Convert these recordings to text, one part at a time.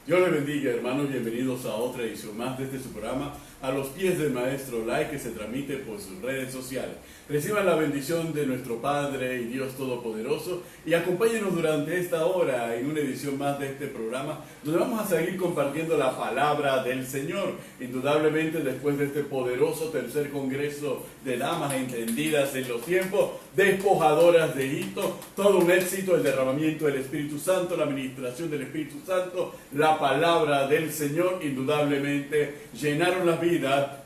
Dios les bendiga, hermanos, bienvenidos a otra edición más de su programa, A los pies del Maestro Lai, que se transmite por sus redes sociales. Reciban la bendición de nuestro Padre y Dios Todopoderoso y acompáñenos durante esta hora en una edición más de este programa, donde vamos a seguir compartiendo la palabra del Señor. Indudablemente, después de este poderoso tercer congreso de damas entendidas en los tiempos, despojadoras de Egipto, todo un éxito, el derramamiento del Espíritu Santo, la administración del Espíritu Santo, la palabra del Señor, indudablemente llenaron las vidas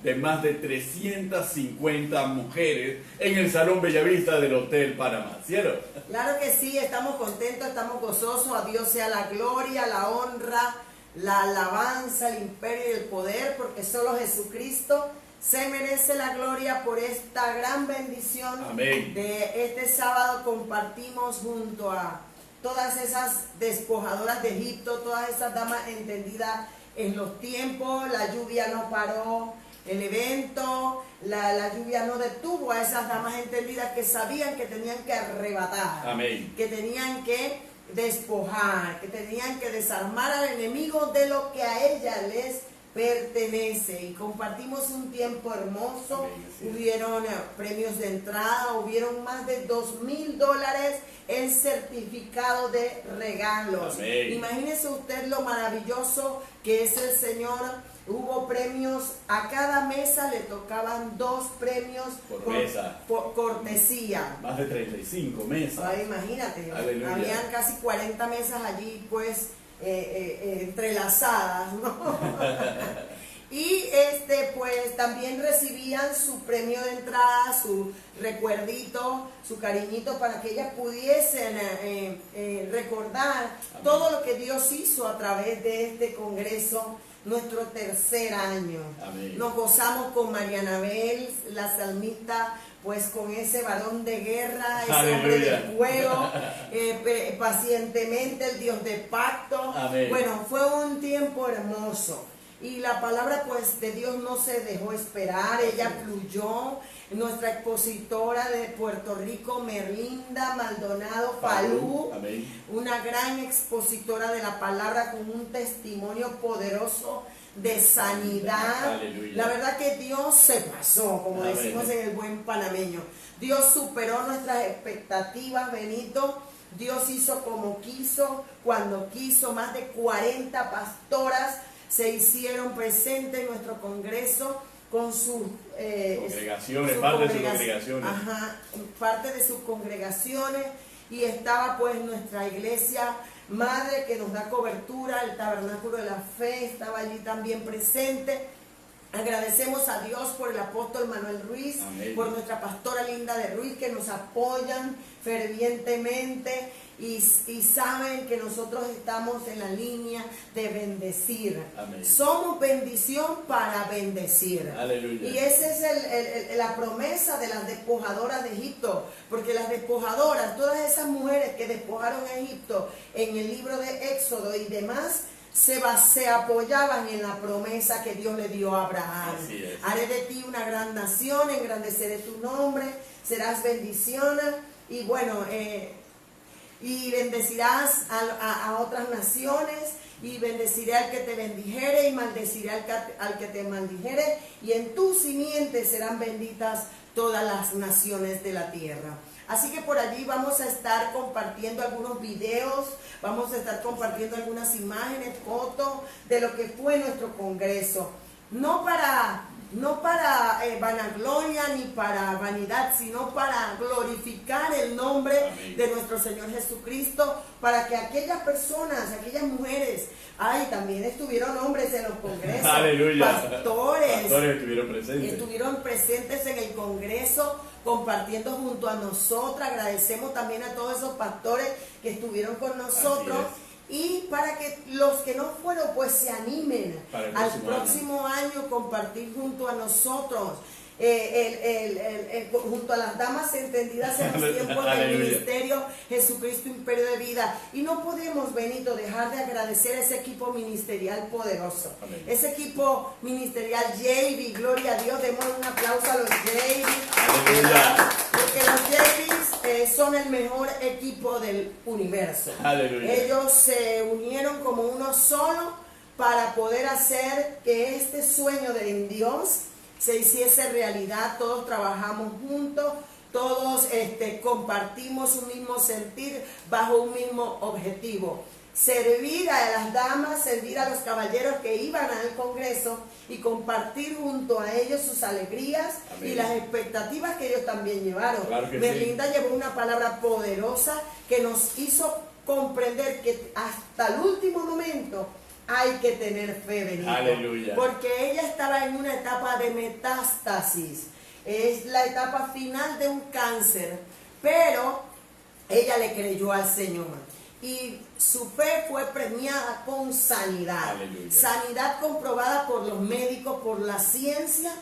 de más de 350 mujeres en el Salón Bellavista del Hotel Panamá. ¿Cierto? Claro que sí, estamos contentos, estamos gozosos. A Dios sea la gloria, la honra, la alabanza, el imperio y el poder, porque solo Jesucristo se merece la gloria por esta gran bendición. Amén. De este sábado compartimos junto a todas esas despojadoras de Egipto, todas esas damas entendidas en los tiempos. La lluvia no paró el evento, la lluvia no detuvo a esas damas entendidas que sabían que tenían que arrebatar. Amén. Que tenían que despojar, que tenían que desarmar al enemigo de lo que a ella les pertenece. Y compartimos un tiempo hermoso. Amén, hubieron premios de entrada, hubieron más de $2,000 en certificado de regalos. Amén. Imagínese usted lo maravilloso que es el Señor. Hubo premios, a cada mesa le tocaban 2 premios por mesa, por cortesía. Más de 35 mesas. Ay, imagínate, aleluya. Habían casi 40 mesas allí, pues, entrelazadas, ¿no? Y pues también recibían su premio de entrada, su recuerdito, su cariñito, para que ellas pudiesen recordar Amén. Todo lo que Dios hizo a través de este congreso, nuestro tercer año. Amén. Nos gozamos con María Anabel, la salmista, pues con ese varón de guerra, ese Aleluya. hombre de fuego, pacientemente el Dios de pacto. Amén. Bueno, fue un tiempo hermoso. Y la palabra pues de Dios no se dejó esperar, ella fluyó. Nuestra expositora de Puerto Rico, Merlinda Maldonado Falú, una gran expositora de la palabra con un testimonio poderoso de sanidad. Aleluya. La verdad que Dios se pasó, como Amén. Decimos en el buen panameño. Dios superó nuestras expectativas, Benito. Dios hizo como quiso, cuando quiso. Más de 40 pastoras se hicieron presentes en nuestro congreso con sus congregaciones, parte de sus congregaciones. Ajá, parte de sus congregaciones. Y estaba pues nuestra iglesia madre que nos da cobertura, el Tabernáculo de la Fe, estaba allí también presente. Agradecemos a Dios por el apóstol Manuel Ruiz, Amén. Por nuestra pastora Linda de Ruiz, que nos apoyan fervientemente y saben que nosotros estamos en la línea de bendecir. Amén. Somos bendición para bendecir. Aleluya. Y esa es la promesa de las despojadoras de Egipto, porque las despojadoras, todas esas mujeres que despojaron a Egipto en el libro de Éxodo y demás, se apoyaban en la promesa que Dios le dio a Abraham. Haré de ti una gran nación, engrandeceré tu nombre, serás bendición y bueno, y bendecirás a otras naciones, y bendeciré al que te bendijere y maldeciré al que te maldijere, y en tu simiente serán benditas todas las naciones de la tierra. Así que por allí vamos a estar compartiendo algunos videos, vamos a estar compartiendo algunas imágenes, fotos de lo que fue nuestro congreso. No para vanagloria ni para vanidad, sino para glorificar el nombre Amén. De nuestro Señor Jesucristo, para que aquellas personas, aquellas mujeres, también estuvieron hombres en los congresos, Aleluya. Pastores estuvieron presentes en el congreso, compartiendo junto a nosotras. Agradecemos también a todos esos pastores que estuvieron con nosotros. Y para que los que no fueron pues se animen al próximo año compartir junto a nosotros, junto a las damas entendidas en los tiempos del ministerio Jesucristo Imperio de Vida. Y no podemos, Benito, dejar de agradecer a ese equipo ministerial poderoso. Amén. Ese equipo ministerial JV, gloria a Dios, demos un aplauso a los JV, porque los JVs son el mejor equipo del universo. Aleluya. Ellos se unieron como uno solo para poder hacer que este sueño del Dios se hiciese realidad. Todos trabajamos juntos, todos compartimos un mismo sentir bajo un mismo objetivo. Servir a las damas, servir a los caballeros que iban al Congreso y compartir junto a ellos sus alegrías. Amén. Y las expectativas que ellos también llevaron. Claro que Merlinda sí. llevó una palabra poderosa que nos hizo comprender que hasta el último momento hay que tener fe, Benito. Aleluya. Porque ella estaba en una etapa de metástasis. Es la etapa final de un cáncer. Pero ella le creyó al Señor. Y su fe fue premiada con sanidad. Aleluya. Sanidad comprobada por los médicos, por la ciencia,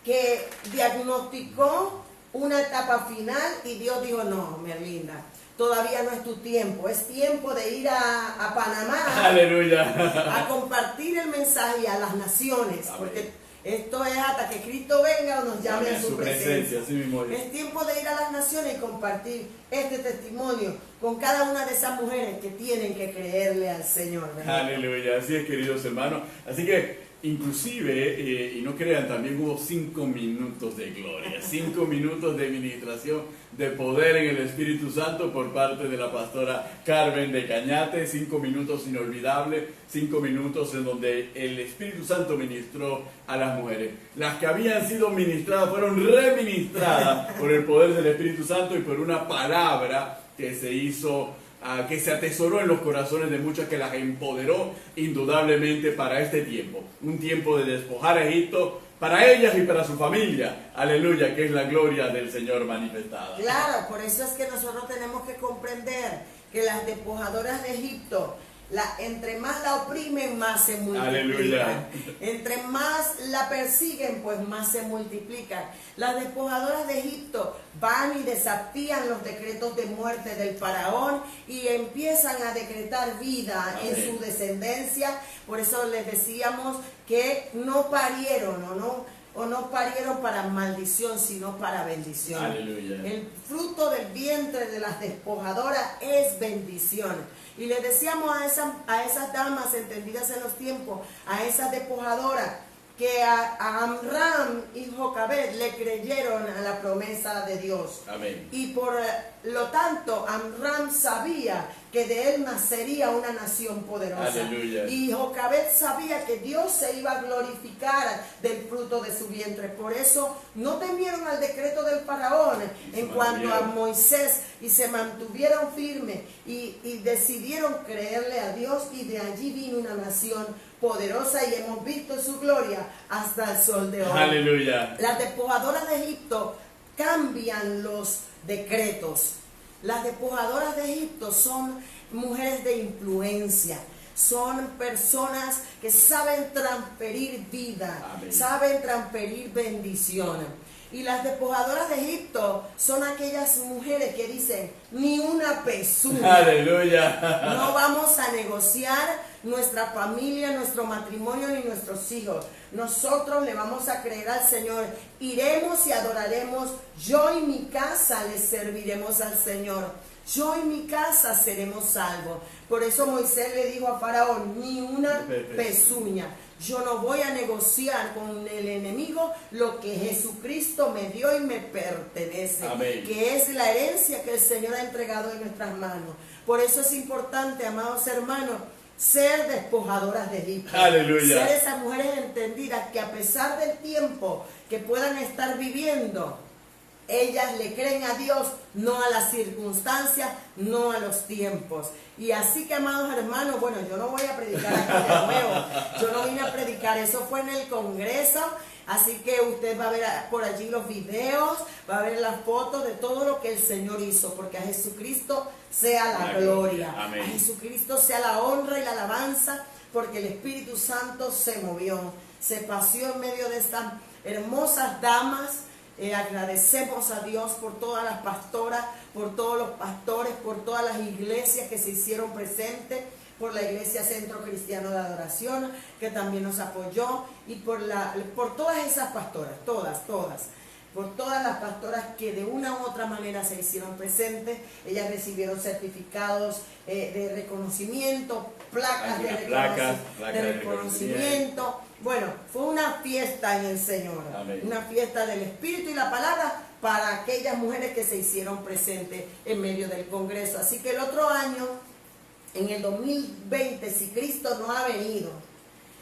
que diagnosticó una etapa final y Dios dijo, no, Merlinda, todavía no es tu tiempo, es tiempo de ir a Panamá. Aleluya. A compartir el mensaje a las naciones. Amén. Porque esto es hasta que Cristo venga o nos llame a su presencia. Así mismo es. Es tiempo de ir a las naciones y compartir este testimonio con cada una de esas mujeres que tienen que creerle al Señor, ¿verdad? Aleluya, así es, queridos hermanos. Así que inclusive, y no crean, también hubo 5 minutos de gloria, 5 minutos de ministración, de poder en el Espíritu Santo por parte de la pastora Carmen de Cañate. 5 minutos inolvidables, 5 minutos en donde el Espíritu Santo ministró a las mujeres. Las que habían sido ministradas fueron reministradas por el poder del Espíritu Santo y por una palabra que se hizo, que se atesoró en los corazones de muchas, que las empoderó indudablemente para este tiempo. Un tiempo de despojar a Egipto para ellas y para su familia. Aleluya, que es la gloria del Señor manifestada. Claro, por eso es que nosotros tenemos que comprender que las despojadoras de Egipto, entre más la oprimen, más se multiplican. Aleluya. Entre más la persiguen, pues más se multiplican. Las despojadoras de Egipto van y desafían los decretos de muerte del faraón y empiezan a decretar vida. Amén. En su descendencia. Por eso les decíamos que no parieron o no parieron para maldición, sino para bendición. Aleluya. El fruto del vientre de las despojadoras es bendición. Y le decíamos a esas damas entendidas en los tiempos, a esas despojadoras, que a Amram y Jocabed le creyeron a la promesa de Dios. Amén. Y por lo tanto, Amram sabía que de él nacería una nación poderosa. Aleluya. Y Jocabed sabía que Dios se iba a glorificar del fruto de su vientre. Por eso no temieron al decreto del faraón en cuanto a Moisés, y se mantuvieron firmes y decidieron creerle a Dios, y de allí vino una nación poderosa y hemos visto su gloria hasta el sol de hoy. Aleluya. Las despojadoras de Egipto cambian los decretos. Las despojadoras de Egipto son mujeres de influencia, son personas que saben transferir vida. Amén. Saben transferir bendiciones. Y las despojadoras de Egipto son aquellas mujeres que dicen, ni una pezuña. Aleluya. No vamos a negociar nuestra familia, nuestro matrimonio ni nuestros hijos. Nosotros le vamos a creer al Señor. Iremos y adoraremos. Yo y mi casa le serviremos al Señor. Yo y mi casa seremos salvos. Por eso Moisés le dijo a Faraón, ni una pezuña. Yo no voy a negociar con el enemigo lo que Jesucristo me dio y me pertenece. Amén. Que es la herencia que el Señor ha entregado en nuestras manos. Por eso es importante, amados hermanos, ser despojadoras de Egipto. Aleluya. Ser esas mujeres entendidas que a pesar del tiempo que puedan estar viviendo, ellas le creen a Dios, no a las circunstancias, no a los tiempos. Y así que, amados hermanos, bueno, yo no voy a predicar aquí de nuevo. Yo no vine a predicar, eso fue en el Congreso. Así que usted va a ver por allí los videos, va a ver las fotos de todo lo que el Señor hizo, porque a Jesucristo sea la gloria. Amén. A Jesucristo sea la honra y la alabanza, porque el Espíritu Santo se movió, se paseó en medio de estas hermosas damas. Agradecemos a Dios por todas las pastoras, por todos los pastores, por todas las iglesias que se hicieron presentes, por la Iglesia Centro Cristiano de Adoración, que también nos apoyó, y por todas esas pastoras, todas. por todas las pastoras que de una u otra manera se hicieron presentes. Ellas recibieron certificados de reconocimiento, placas de reconocimiento. Bueno, fue una fiesta en el Señor. Amén. Una fiesta del Espíritu y la palabra para aquellas mujeres que se hicieron presentes en medio del Congreso. Así que el otro año, en el 2020, si Cristo no ha venido,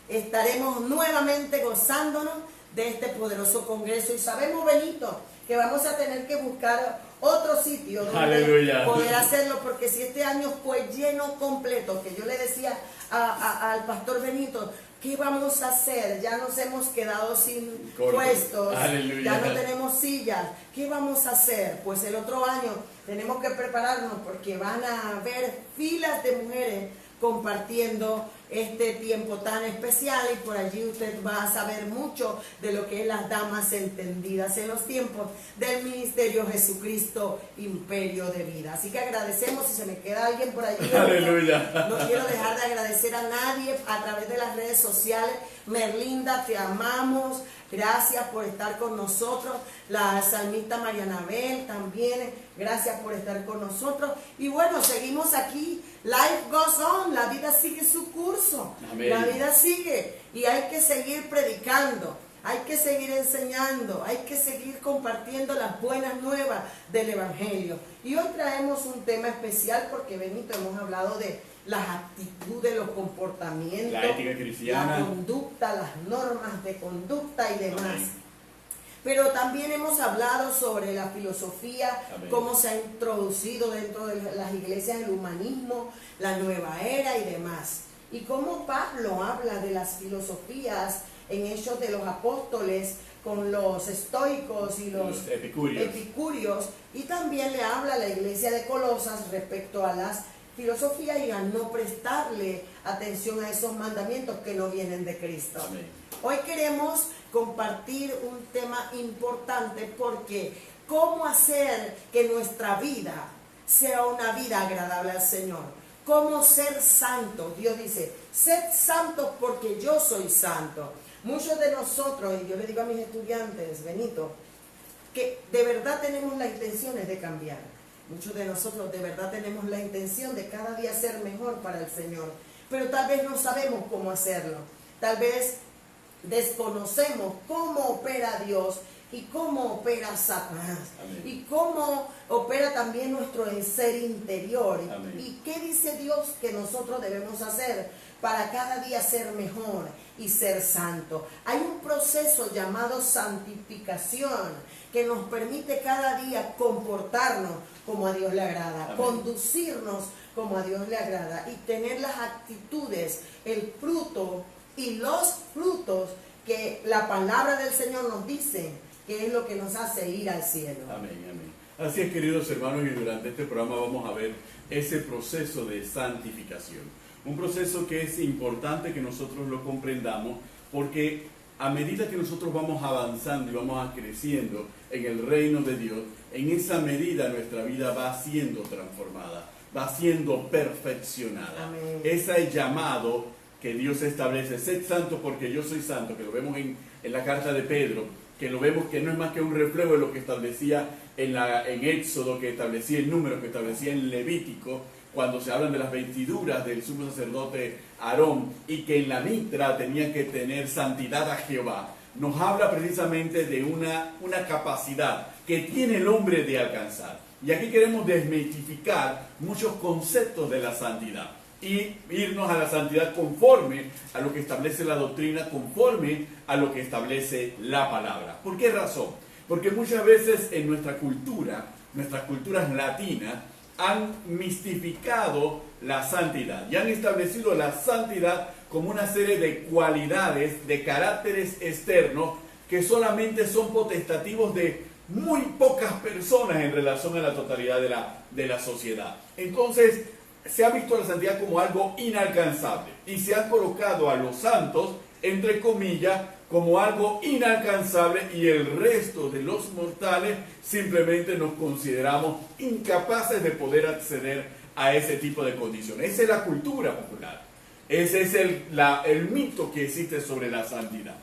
estaremos nuevamente gozándonos de este poderoso congreso, y sabemos, Benito, que vamos a tener que buscar otro sitio donde poder hacerlo, porque si este año fue lleno completo, que yo le decía al pastor Benito, ¿qué vamos a hacer? Ya nos hemos quedado sin puestos, ya no tenemos sillas, ¿qué vamos a hacer? Pues el otro año tenemos que prepararnos, porque van a haber filas de mujeres compartiendo este tiempo tan especial, y por allí usted va a saber mucho de lo que es las damas entendidas en los tiempos del ministerio Jesucristo Imperio de Vida. Así que agradecemos. Si se me queda alguien por allí, aleluya, no quiero dejar de agradecer a nadie a través de las redes sociales. Merlinda, te amamos, gracias por estar con nosotros. La salmista Marianabel también, gracias por estar con nosotros. Y bueno, seguimos aquí. Life goes on, la vida sigue su curso. Amén. La vida sigue, y hay que seguir predicando, hay que seguir enseñando, hay que seguir compartiendo las buenas nuevas del Evangelio. Y hoy traemos un tema especial porque, Benito, hemos hablado de las actitudes, los comportamientos, la ética cristiana, la conducta, las normas de conducta y demás. Amén. Pero también hemos hablado sobre la filosofía, amén, cómo se ha introducido dentro de las iglesias el humanismo, la nueva era y demás. Y cómo Pablo habla de las filosofías en Hechos de los Apóstoles con los estoicos y los epicúreos. Y también le habla a la iglesia de Colosas respecto a las filosofías y a no prestarle atención a esos mandamientos que no vienen de Cristo. Amén. Hoy queremos compartir un tema importante, porque cómo hacer que nuestra vida sea una vida agradable al Señor. Cómo ser santo. Dios dice, sed santos porque yo soy santo. Muchos de nosotros, y yo le digo a mis estudiantes, Benito, que de verdad tenemos las intenciones de cambiar. Muchos de nosotros de verdad tenemos la intención de cada día ser mejor para el Señor, pero tal vez no sabemos cómo hacerlo. Tal vez desconocemos cómo opera Dios y cómo opera Satanás. Amén. Y cómo opera también nuestro ser interior. Amén. Y qué dice Dios que nosotros debemos hacer para cada día ser mejor y ser santo. Hay un proceso llamado santificación que nos permite cada día comportarnos como a Dios le agrada. Amén. Conducirnos como a Dios le agrada y tener las actitudes, el fruto y los frutos que la palabra del Señor nos dice que es lo que nos hace ir al cielo. Amén, amén. Así es, queridos hermanos, y durante este programa vamos a ver ese proceso de santificación. Un proceso que es importante que nosotros lo comprendamos, porque a medida que nosotros vamos avanzando y vamos creciendo en el reino de Dios, en esa medida nuestra vida va siendo transformada, va siendo perfeccionada. Amén. Ese llamado que Dios establece, sed santo porque yo soy santo, que lo vemos en la carta de Pedro, que lo vemos que no es más que un reflejo de lo que establecía en Éxodo, que establecía el número, que establecía en Levítico, cuando se hablan de las vestiduras del sumo sacerdote Aarón, y que en la mitra tenía que tener santidad a Jehová. Nos habla precisamente de una capacidad que tiene el hombre de alcanzar. Y aquí queremos desmitificar muchos conceptos de la santidad y irnos a la santidad conforme a lo que establece la doctrina, conforme a lo que establece la palabra. ¿Por qué razón? Porque muchas veces en nuestras culturas latinas, han mistificado la santidad y han establecido la santidad como una serie de cualidades, de caracteres externos que solamente son potestativos de muy pocas personas en relación a la totalidad de la sociedad. Entonces, se ha visto la santidad como algo inalcanzable y se han colocado a los santos, entre comillas, como algo inalcanzable, y el resto de los mortales simplemente nos consideramos incapaces de poder acceder a ese tipo de condiciones. Esa es la cultura popular. Ese es el mito que existe sobre la santidad.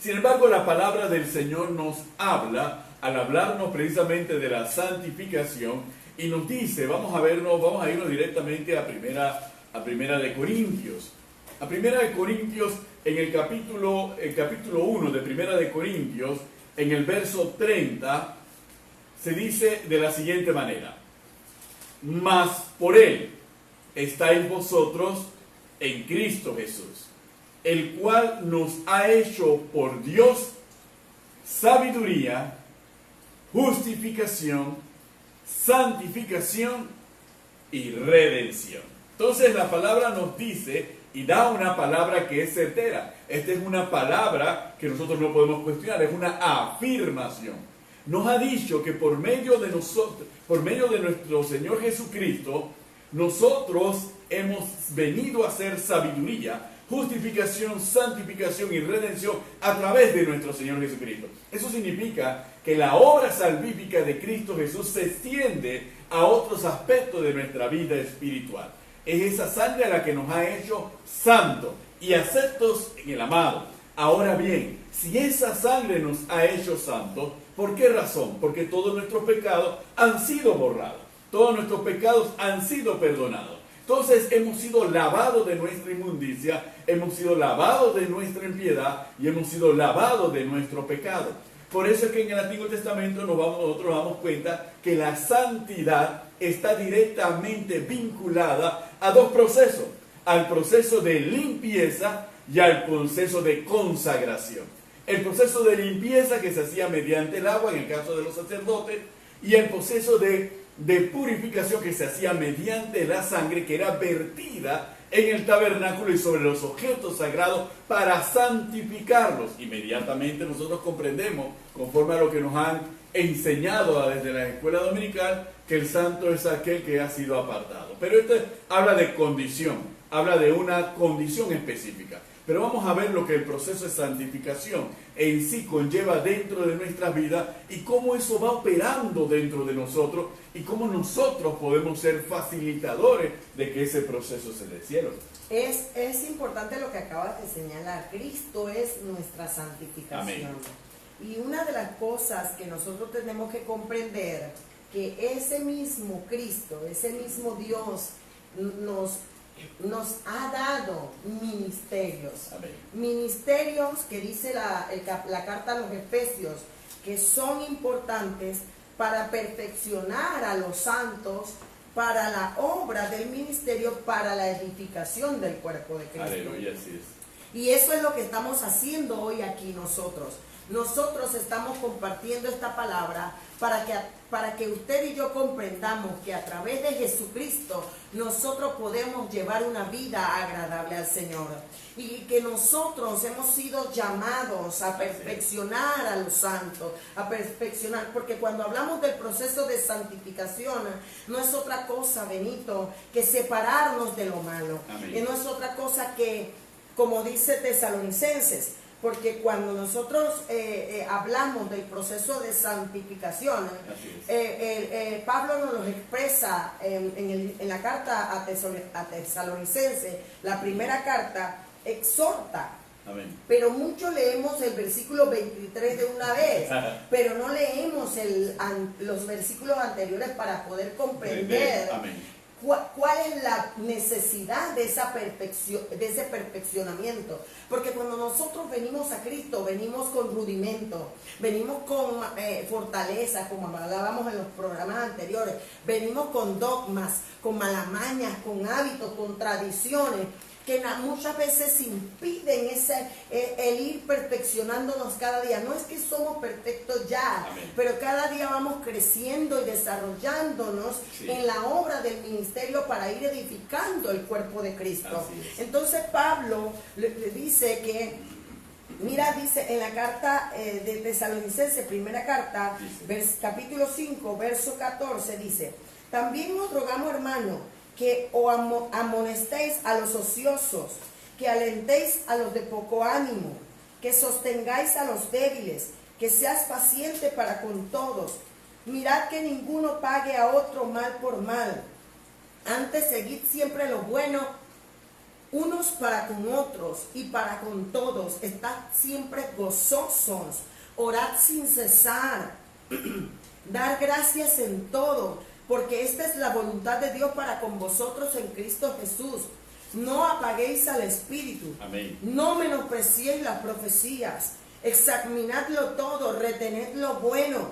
Sin embargo, la palabra del Señor nos habla, al hablarnos precisamente de la santificación, y nos dice, vamos a irnos directamente a primera de Corintios. A Primera de Corintios, en el capítulo 1 de Primera de Corintios, en el verso 30, se dice de la siguiente manera: mas por Él estáis vosotros en Cristo Jesús, el cual nos ha hecho por Dios sabiduría, justificación, santificación y redención. Entonces la palabra nos dice y da una palabra que es certera. Esta es una palabra que nosotros no podemos cuestionar, es una afirmación. Nos ha dicho que por medio de nosotros, por medio de nuestro Señor Jesucristo, nosotros hemos venido a hacer sabiduría, justificación, santificación y redención a través de nuestro Señor Jesucristo. Eso significa que la obra salvífica de Cristo Jesús se extiende a otros aspectos de nuestra vida espiritual. Es esa sangre la que nos ha hecho santos y aceptos en el amado. Ahora bien, si esa sangre nos ha hecho santos, ¿por qué razón? Porque todos nuestros pecados han sido borrados, todos nuestros pecados han sido perdonados. Entonces hemos sido lavados de nuestra inmundicia, hemos sido lavados de nuestra impiedad y hemos sido lavados de nuestro pecado. Por eso es que en el Antiguo Testamento nosotros nos damos cuenta que la santidad está directamente vinculada a dos procesos: al proceso de limpieza y al proceso de consagración. El proceso de limpieza que se hacía mediante el agua, en el caso de los sacerdotes, y el proceso de purificación que se hacía mediante la sangre que era vertida en el tabernáculo y sobre los objetos sagrados para santificarlos. Inmediatamente nosotros comprendemos, conforme a lo que nos han enseñado desde la escuela dominical, que el santo es aquel que ha sido apartado. Pero esto habla de condición, habla de una condición específica. Pero vamos a ver lo que el proceso de santificación en sí conlleva dentro de nuestras vidas y cómo eso va operando dentro de nosotros y cómo nosotros podemos ser facilitadores de que ese proceso se dé. Cielo. Es importante lo que acabas de señalar. Cristo es nuestra santificación. Amén. Y una de las cosas que nosotros tenemos que comprender, que ese mismo Cristo, ese mismo Dios nos ha dado ministerios. Amén. Ministerios que dice la carta a los Efesios, que son importantes para perfeccionar a los santos, para la obra del ministerio, para la edificación del cuerpo de Cristo. Aleluya, así es. Y eso es lo que estamos haciendo hoy aquí nosotros. Nosotros estamos compartiendo esta palabra para que usted y yo comprendamos que a través de Jesucristo nosotros podemos llevar una vida agradable al Señor. Y que nosotros hemos sido llamados a perfeccionar a los santos, a perfeccionar, porque cuando hablamos del proceso de santificación, no es otra cosa, Benito, que separarnos de lo malo. Amén. Y no es otra cosa que, como dice Tesalonicenses, porque cuando nosotros hablamos del proceso de santificación, Pablo nos lo expresa en la carta a Tesalonicenses, la primera carta, exhorta. Amén. Pero mucho leemos el versículo 23 de una vez, pero no leemos los versículos anteriores para poder comprender. Amén. ¿Cuál es la necesidad de esa perfección, de ese perfeccionamiento? Porque cuando nosotros venimos a Cristo, venimos con rudimento, venimos con fortaleza, como hablábamos en los programas anteriores, venimos con dogmas, con malamañas, con hábitos, con tradiciones, que muchas veces impiden el ir perfeccionándonos cada día. No es que somos perfectos ya, Amén. pero cada día vamos creciendo y desarrollándonos en la obra del ministerio para ir edificando el cuerpo de Cristo. Entonces Pablo le dice que, mira, dice en la carta de Tesalonicenses, primera carta, capítulo 5, verso 14, dice: también os rogamos, hermano, que os amonestéis a los ociosos, que alentéis a los de poco ánimo, que sostengáis a los débiles, que seas paciente para con todos. Mirad que ninguno pague a otro mal por mal. Antes seguid siempre lo bueno unos para con otros y para con todos. Estad siempre gozosos, orad sin cesar, dar gracias en todo, porque esta es la voluntad de Dios para con vosotros en Cristo Jesús. No apaguéis al Espíritu. Amén. No menospreciéis las profecías. Examinadlo todo, retened lo bueno.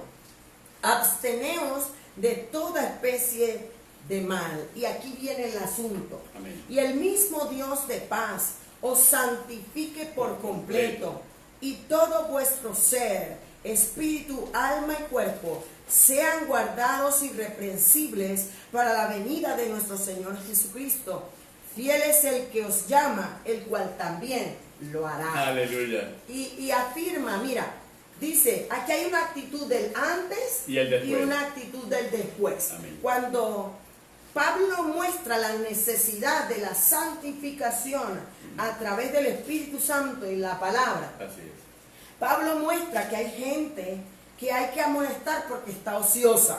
Absteneos de toda especie de mal. Y aquí viene el asunto. Amén. Y el mismo Dios de paz os santifique por completo, y todo vuestro ser, espíritu, alma y cuerpo, sean guardados irreprensibles para la venida de nuestro Señor Jesucristo. Fiel es el que os llama, el cual también lo hará. Aleluya. Y afirma, mira, dice, aquí hay una actitud del antes Y el después. y una actitud del después. Amén. Cuando Pablo muestra la necesidad de la santificación a través del Espíritu Santo y la palabra, Así es. Pablo muestra que hay gente que hay que amonestar porque está ociosa.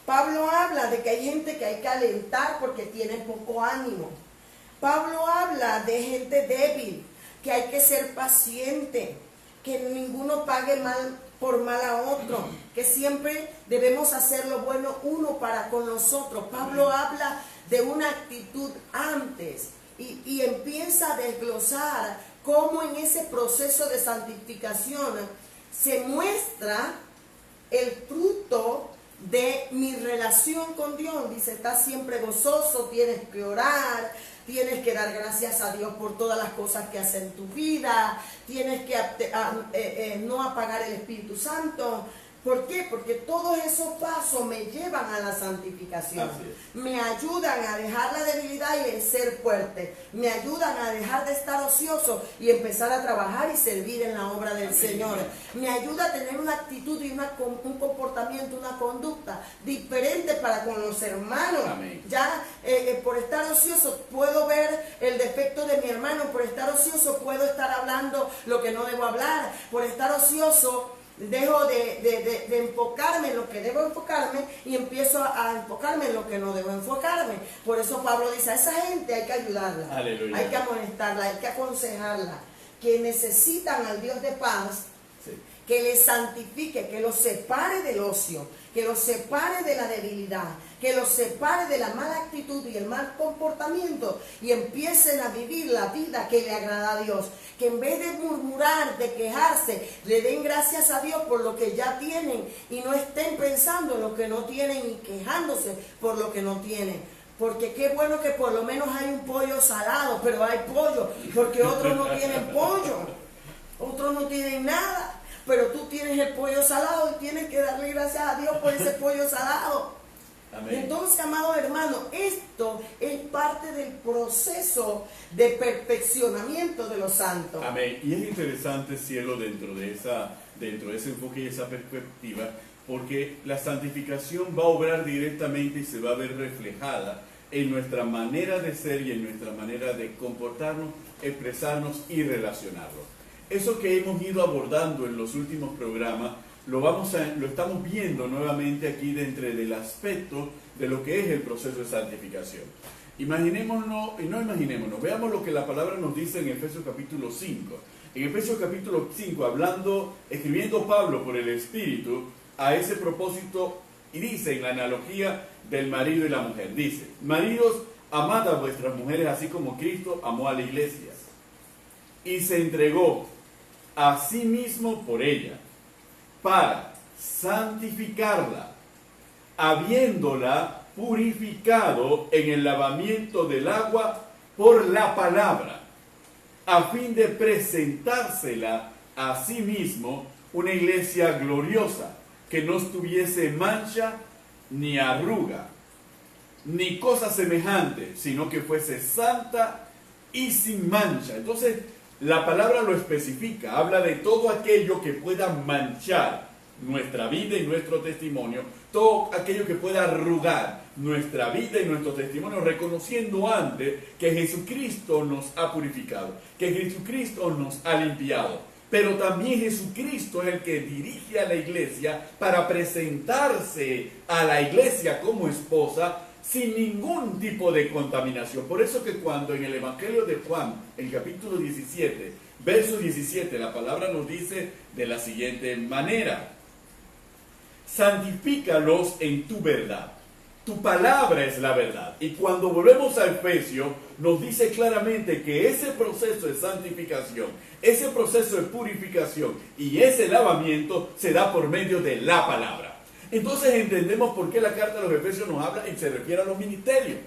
Pablo habla de que hay gente que hay que alentar porque tiene poco ánimo. Pablo habla de gente débil, que hay que ser paciente, que ninguno pague mal por mal a otro, que siempre debemos hacer lo bueno uno para con nosotros. Pablo habla de una actitud antes y empieza a desglosar cómo en ese proceso de santificación se muestra el fruto de mi relación con Dios. Dice, estás siempre gozoso, tienes que orar, tienes que dar gracias a Dios por todas las cosas que hace en tu vida, tienes que no apagar el Espíritu Santo. ¿Por qué? Porque todos esos pasos me llevan a la santificación. Me ayudan a dejar la debilidad y ser fuerte. Me ayudan a dejar de estar ocioso y empezar a trabajar y servir en la obra del Señor. Me ayuda a tener una actitud y un comportamiento, una conducta diferente para con los hermanos. Amén. Ya por estar ocioso puedo ver el defecto de mi hermano. Por estar ocioso puedo estar hablando lo que no debo hablar. Por estar ocioso dejo de enfocarme en lo que debo enfocarme y empiezo a enfocarme en lo que no debo enfocarme. Por eso Pablo dice, a esa gente hay que ayudarla. Aleluya. Hay que amonestarla, hay que aconsejarla, que necesitan al Dios de paz, Sí. que les santifique, que los separe del ocio, que los separe de la debilidad, que los separe de la mala actitud y el mal comportamiento y empiecen a vivir la vida que le agrada a Dios. Que en vez de murmurar, de quejarse, le den gracias a Dios por lo que ya tienen y no estén pensando en lo que no tienen y quejándose por lo que no tienen. Porque qué bueno que por lo menos hay un pollo salado, pero hay pollo, porque otros no tienen pollo, otros no tienen nada. Pero tú tienes el pollo salado y tienes que darle gracias a Dios por ese pollo salado. Amén. Entonces, amado hermano, esto es parte del proceso de perfeccionamiento de los santos. Amén. Y es interesante, cielo, dentro de ese enfoque y esa perspectiva, porque la santificación va a obrar directamente y se va a ver reflejada en nuestra manera de ser y en nuestra manera de comportarnos, expresarnos y relacionarnos. Eso que hemos ido abordando en los últimos programas, lo estamos viendo nuevamente aquí dentro del aspecto de lo que es el proceso de santificación. Imaginémonos, veamos lo que la palabra nos dice en Efesios capítulo 5. En Efesios capítulo 5, escribiendo Pablo por el Espíritu a ese propósito, y dice en la analogía del marido y la mujer, dice, maridos, amad a vuestras mujeres así como Cristo amó a la iglesia y se entregó a sí mismo por ella, para santificarla, habiéndola purificado en el lavamiento del agua por la palabra, a fin de presentársela a sí mismo una iglesia gloriosa, que no tuviese mancha, ni arruga, ni cosa semejante, sino que fuese santa y sin mancha. Entonces, la palabra lo especifica, habla de todo aquello que pueda manchar nuestra vida y nuestro testimonio, todo aquello que pueda arrugar nuestra vida y nuestro testimonio, reconociendo antes que Jesucristo nos ha purificado, que Jesucristo nos ha limpiado. Pero también Jesucristo es el que dirige a la iglesia para presentarse a la iglesia como esposa sin ningún tipo de contaminación. Por eso que cuando en el Evangelio de Juan, en capítulo 17, verso 17, la palabra nos dice de la siguiente manera: santifícalos en tu verdad. Tu palabra es la verdad. Y cuando volvemos a Efesios, nos dice claramente que ese proceso de santificación, ese proceso de purificación y ese lavamiento se da por medio de la palabra. Entonces entendemos por qué la carta de los Efesios nos habla y se refiere a los ministerios.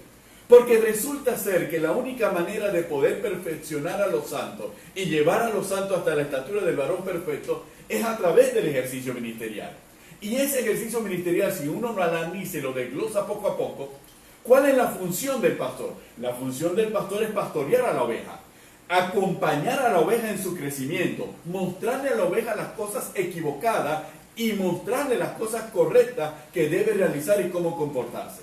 Porque resulta ser que la única manera de poder perfeccionar a los santos y llevar a los santos hasta la estatura del varón perfecto es a través del ejercicio ministerial. Y ese ejercicio ministerial, si uno lo analiza y lo desglosa poco a poco, ¿cuál es la función del pastor? La función del pastor es pastorear a la oveja, acompañar a la oveja en su crecimiento, mostrarle a la oveja las cosas equivocadas y mostrarle las cosas correctas que debe realizar y cómo comportarse.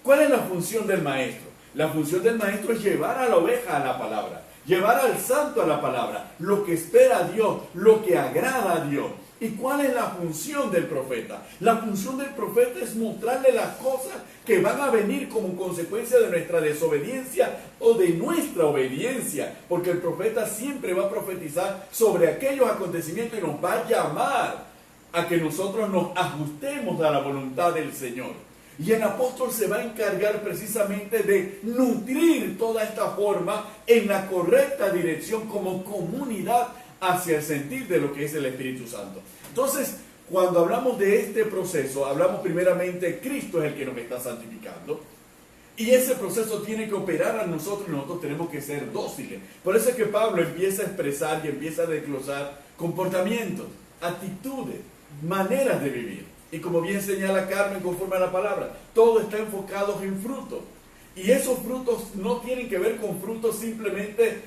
¿Cuál es la función del maestro? La función del maestro es llevar a la oveja a la palabra, llevar al santo a la palabra, lo que espera a Dios, lo que agrada a Dios. ¿Y cuál es la función del profeta? La función del profeta es mostrarle las cosas que van a venir como consecuencia de nuestra desobediencia o de nuestra obediencia, porque el profeta siempre va a profetizar sobre aquellos acontecimientos y nos va a llamar a que nosotros nos ajustemos a la voluntad del Señor. Y el apóstol se va a encargar precisamente de nutrir toda esta forma en la correcta dirección como comunidad hacia el sentir de lo que es el Espíritu Santo. Entonces, cuando hablamos de este proceso, hablamos primeramente, Cristo es el que nos está santificando. Y ese proceso tiene que operar a nosotros y nosotros tenemos que ser dóciles. Por eso es que Pablo empieza a expresar y empieza a desglosar comportamientos, actitudes, maneras de vivir. Y como bien señala Carmen conforme a la palabra, todo está enfocado en frutos. Y esos frutos no tienen que ver con frutos simplemente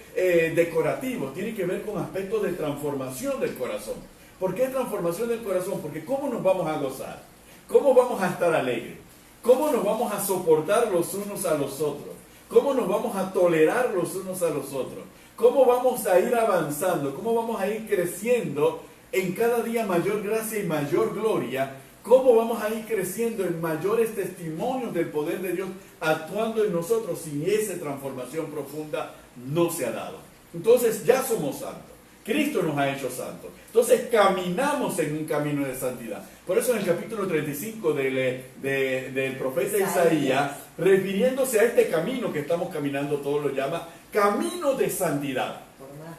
decorativos, tienen que ver con aspectos de transformación del corazón. ¿Por qué transformación del corazón? Porque ¿cómo nos vamos a gozar? ¿Cómo vamos a estar alegres? ¿Cómo nos vamos a soportar los unos a los otros? ¿Cómo nos vamos a tolerar los unos a los otros? ¿Cómo vamos a ir avanzando? ¿Cómo vamos a ir creciendo en cada día mayor gracia y mayor gloria? ¿Cómo vamos a ir creciendo en mayores testimonios del poder de Dios actuando en nosotros si esa transformación profunda no se ha dado? Entonces ya somos santos. Cristo nos ha hecho santos. Entonces caminamos en un camino de santidad. Por eso en el capítulo 35 del profeta Isaías, refiriéndose a este camino que estamos caminando, todos lo llama camino de santidad.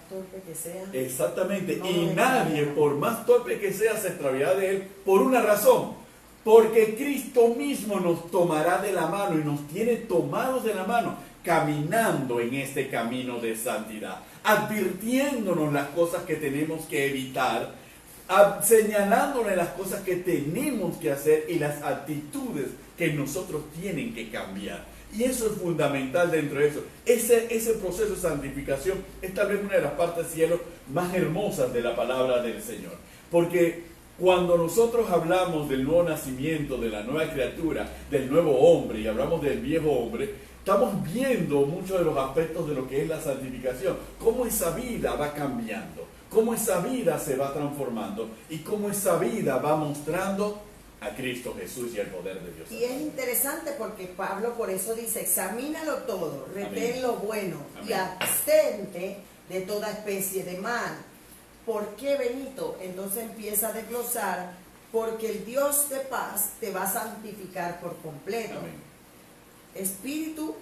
Torpe que sea. Exactamente. No, y nadie, por más torpe que sea, se extraviará de él por una razón. Porque Cristo mismo nos tomará de la mano y nos tiene tomados de la mano, caminando en este camino de santidad, advirtiéndonos las cosas que tenemos que evitar, señalándonos las cosas que tenemos que hacer y las actitudes que nosotros tienen que cambiar. Y eso es fundamental dentro de eso. Ese proceso de santificación es tal vez una de las partes cielo más hermosas de la palabra del Señor. Porque cuando nosotros hablamos del nuevo nacimiento, de la nueva criatura, del nuevo hombre, y hablamos del viejo hombre, estamos viendo muchos de los aspectos de lo que es la santificación. Cómo esa vida va cambiando, cómo esa vida se va transformando y cómo esa vida va mostrando a Cristo Jesús y el poder de Dios. Y es interesante porque Pablo por eso dice, examínalo todo, retén lo bueno. Amén. Y abstente de toda especie de mal. ¿Por qué, Benito? Entonces empieza a desglosar, porque el Dios de paz te va a santificar por completo. Amén. Espíritu,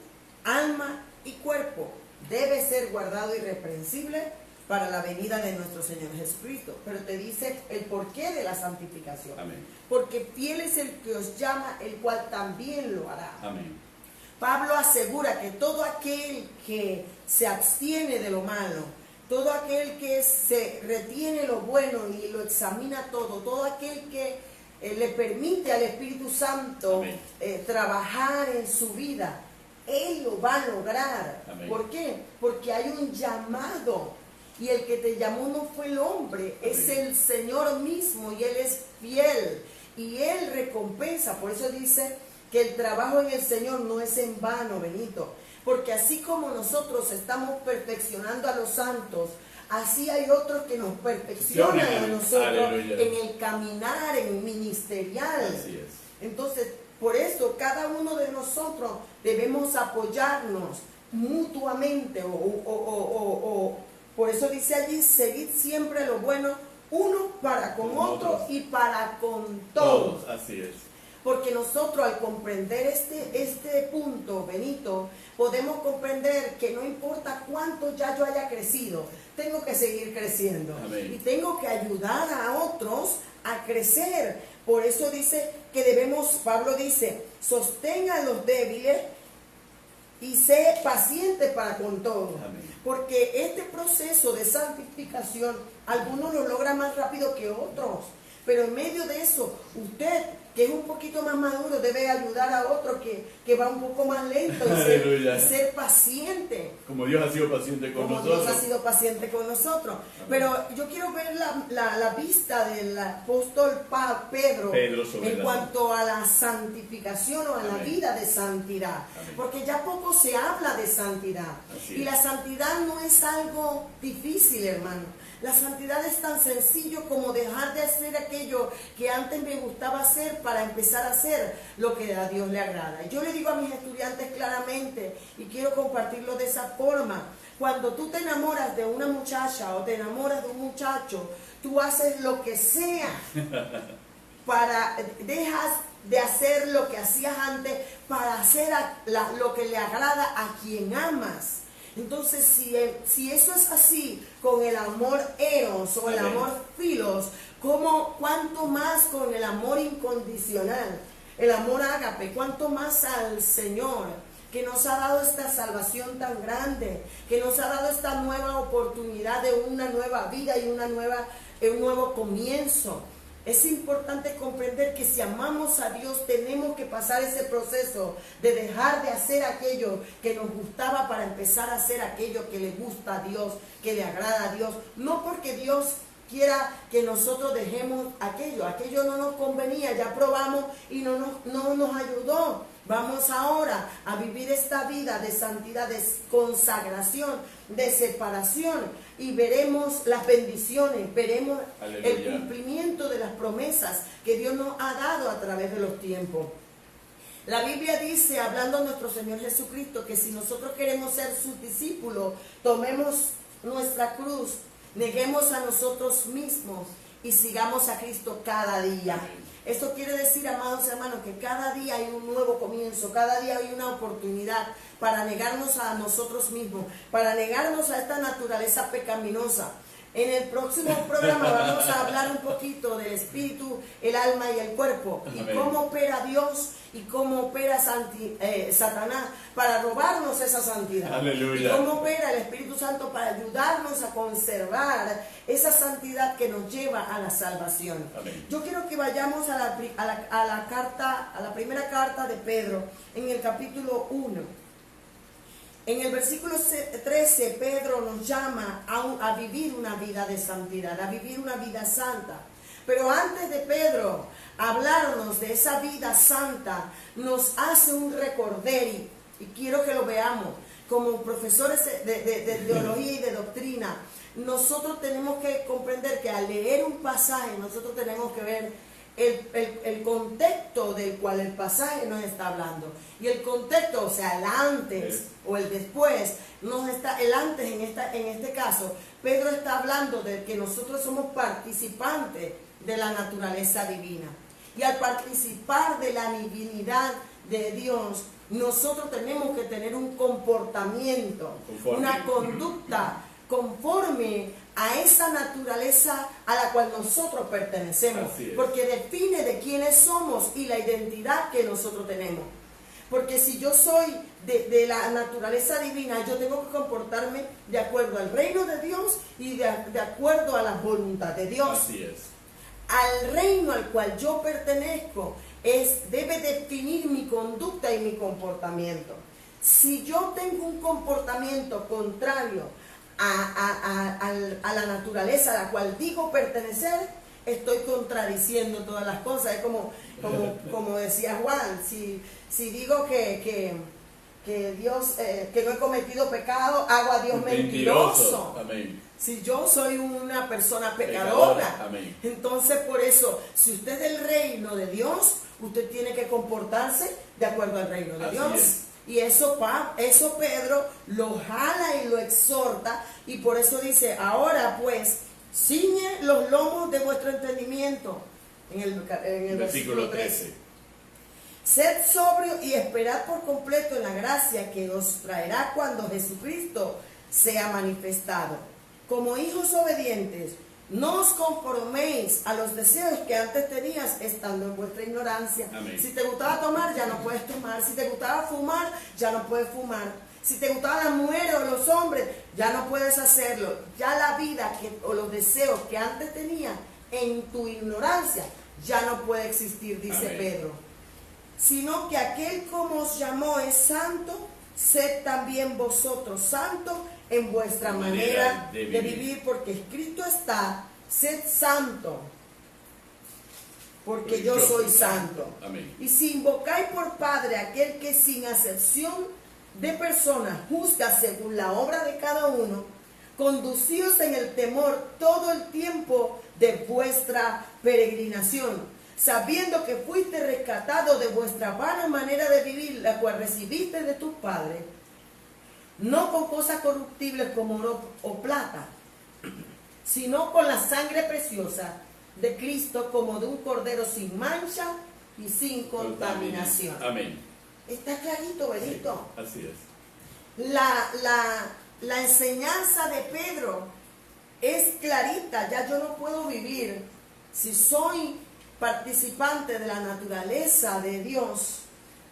alma y cuerpo debe ser guardado irreprensible para la venida de nuestro Señor Jesucristo. Pero te dice el porqué de la santificación. Amén. Porque fiel es el que os llama, el cual también lo hará. Amén. Pablo asegura que todo aquel que se abstiene de lo malo, todo aquel que se retiene lo bueno y lo examina todo aquel que le permite al Espíritu Santo trabajar en su vida, Él lo va a lograr. Amén. ¿Por qué? Porque hay un llamado. Y el que te llamó no fue el hombre, amén, es el Señor mismo, y Él es fiel y Él recompensa. Por eso dice que el trabajo en el Señor no es en vano, Benito, porque así como nosotros estamos perfeccionando a los santos, así hay otros que nos perfeccionan a nosotros. Aleluya. En el caminar, en el ministerial. Así es. Entonces, Por eso cada uno de nosotros debemos apoyarnos mutuamente. Por eso dice allí, seguid siempre lo bueno uno para con otro y para con todos. Así es. Porque nosotros al comprender este punto, Benito, podemos comprender que no importa cuánto ya yo haya crecido, tengo que seguir creciendo. Amén. Y tengo que ayudar a otros a crecer. Por eso dice que debemos, Pablo dice, sostenga a los débiles y sé paciente para con todos. Porque este proceso de santificación, algunos lo logran más rápido que otros. Pero en medio de eso, usted, que es un poquito más maduro, debe ayudar a otro que va un poco más lento y ser paciente. Como Dios ha sido paciente con nosotros. Dios ha sido paciente con nosotros. Pero yo quiero ver la vista del apóstol Pedro en cuanto a la santificación o a la vida de santidad. Porque ya poco se habla de santidad. Y la santidad no es algo difícil, hermano. La santidad es tan sencillo como dejar de hacer aquello que antes me gustaba hacer para empezar a hacer lo que a Dios le agrada. Yo le digo a mis estudiantes claramente, y quiero compartirlo de esa forma, cuando tú te enamoras de una muchacha o te enamoras de un muchacho, tú haces lo que sea dejas de hacer lo que hacías antes para hacer lo que le agrada a quien amas. Entonces, si eso es así con el amor eros o el amor filos, ¿cuánto más con el amor incondicional, el amor ágape? ¿Cuánto más al Señor, que nos ha dado esta salvación tan grande, que nos ha dado esta nueva oportunidad de una nueva vida y un nuevo comienzo? Es importante comprender que si amamos a Dios tenemos que pasar ese proceso de dejar de hacer aquello que nos gustaba para empezar a hacer aquello que le gusta a Dios, que le agrada a Dios. No porque Dios quiera que nosotros dejemos aquello no nos convenía, ya probamos y no nos ayudó. Vamos ahora a vivir esta vida de santidad, de consagración, de separación, y veremos las bendiciones, veremos el cumplimiento de las promesas que Dios nos ha dado a través de los tiempos. La Biblia dice, hablando de nuestro Señor Jesucristo, que si nosotros queremos ser sus discípulos, tomemos nuestra cruz, neguemos a nosotros mismos y sigamos a Cristo cada día. Esto quiere decir, amados hermanos, que cada día hay un nuevo comienzo, cada día hay una oportunidad para negarnos a nosotros mismos, para negarnos a esta naturaleza pecaminosa. En el próximo programa vamos a hablar un poquito del espíritu, el alma y el cuerpo, y cómo opera Dios y cómo opera Satanás para robarnos esa santidad. Aleluya. Y cómo opera el Espíritu Santo para ayudarnos a conservar esa santidad que nos lleva a la salvación. Amén. Yo quiero que vayamos a la primera carta de Pedro, en el capítulo 1. En el versículo 13, Pedro nos llama a vivir una vida de santidad, a vivir una vida santa. Pero antes de Pedro hablarnos de esa vida santa, nos hace un recorderis, y quiero que lo veamos. Como profesores de teología y de doctrina, nosotros tenemos que comprender que al leer un pasaje, nosotros tenemos que ver el contexto del cual el pasaje nos está hablando. Y el contexto, o sea, el antes o el después, el antes en este caso, Pedro está hablando de que nosotros somos participantes de la naturaleza divina. Y al participar de la divinidad de Dios, nosotros tenemos que tener un comportamiento, una conducta conforme a esa naturaleza a la cual nosotros pertenecemos, porque define de quiénes somos y la identidad que nosotros tenemos. Porque si yo soy de la naturaleza divina, yo tengo que comportarme de acuerdo al reino de Dios y de acuerdo a la voluntad de Dios. Así es. Al reino al cual yo pertenezco debe definir mi conducta y mi comportamiento. Si yo tengo un comportamiento contrario a la naturaleza a la cual digo pertenecer, estoy contradiciendo todas las cosas. Es como decía Juan, si digo que que Dios, que no he cometido pecado, hago a Dios mentiroso. Amén. Si yo soy una persona pecadora, amén. Entonces por eso, si usted es del reino de Dios, usted tiene que comportarse de acuerdo al reino de Así Dios. es. Y eso Pedro lo jala y lo exhorta, y por eso dice, ahora pues, ciñe los lomos de vuestro entendimiento, en el versículo 13. Sed sobrio y esperad por completo en la gracia que os traerá cuando Jesucristo sea manifestado. Como hijos obedientes, no os conforméis a los deseos que antes tenías estando en vuestra ignorancia. Amén. Si te gustaba tomar, ya no puedes tomar. Si te gustaba fumar, ya no puedes fumar. Si te gustaban las mujeres o los hombres, ya no puedes hacerlo. Ya la vida o los deseos que antes tenías en tu ignorancia, ya no puede existir, dice Amén. Pedro. Sino que aquel como os llamó es santo, sed también vosotros santos en vuestra manera de vivir, porque escrito está, sed santo, porque yo soy santo. Amén. Y si invocáis por Padre aquel que sin acepción de personas juzga según la obra de cada uno, conducíos en el temor todo el tiempo de vuestra peregrinación, sabiendo que fuiste rescatado de vuestra vana manera de vivir, la cual recibiste de tus padres, no con cosas corruptibles como oro o plata, sino con la sangre preciosa de Cristo, como de un cordero sin mancha y sin contaminación. Amén. Está clarito, Benito. Sí, así es. La enseñanza de Pedro es clarita. Ya yo no puedo vivir si soy participante de la naturaleza de Dios,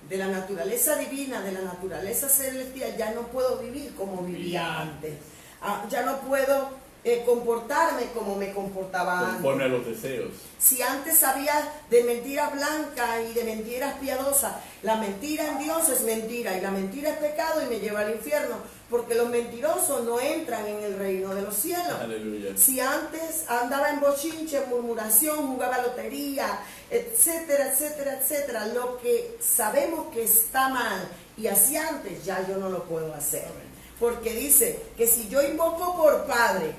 de la naturaleza divina, de la naturaleza celestial. Ya no puedo vivir como vivía antes. Ya no puedo comportarme como me comportaba antes. Conforme a los deseos. Si antes sabía de mentiras blancas y de mentiras piadosas, la mentira en Dios es mentira y la mentira es pecado y me lleva al infierno, porque los mentirosos no entran en el reino de los cielos. Aleluya. Si antes andaba en bochinche, en murmuración, jugaba lotería, etcétera, etcétera, etcétera, lo que sabemos que está mal y así antes, ya yo no lo puedo hacer. Amén. Porque dice que si yo invoco por Padre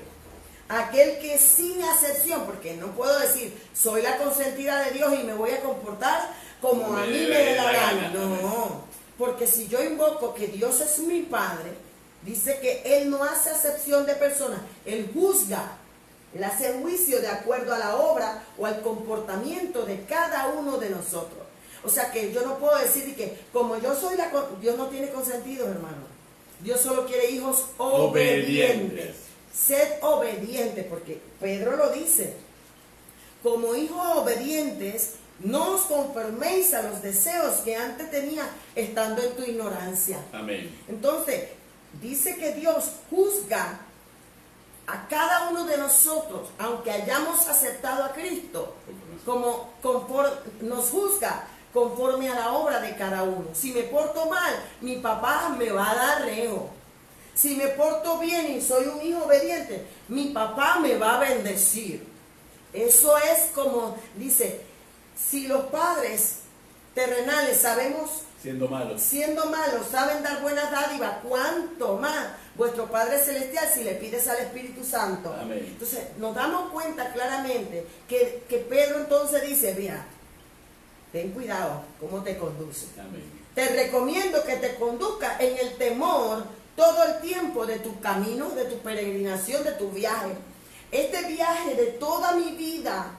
aquel que sin acepción, porque no puedo decir soy la consentida de Dios y me voy a comportar como a mí me dé la gana. No, porque si yo invoco que Dios es mi Padre, dice que Él no hace acepción de personas, Él juzga, Él hace juicio de acuerdo a la obra o al comportamiento de cada uno de nosotros. O sea que yo no puedo decir que como yo soy Dios no tiene consentidos, hermano. Dios solo quiere hijos obedientes. Sed obedientes, porque Pedro lo dice. Como hijos obedientes, no os conforméis a los deseos que antes tenía estando en tu ignorancia. Amén. Entonces, dice que Dios juzga a cada uno de nosotros, aunque hayamos aceptado a Cristo, nos juzga conforme a la obra de cada uno. Si me porto mal, mi papá me va a dar reo. Si me porto bien y soy un hijo obediente, mi papá me va a bendecir. Eso es como dice, si los padres terrenales siendo malos, saben dar buenas dádivas, ¿cuánto más vuestro Padre Celestial si le pides al Espíritu Santo? Amén. Entonces nos damos cuenta claramente que Pedro entonces dice, mira, ten cuidado cómo te conduces. Amén. Te recomiendo que te conduzcas en el temor todo el tiempo de tu camino, de tu peregrinación, de tu viaje. Este viaje de toda mi vida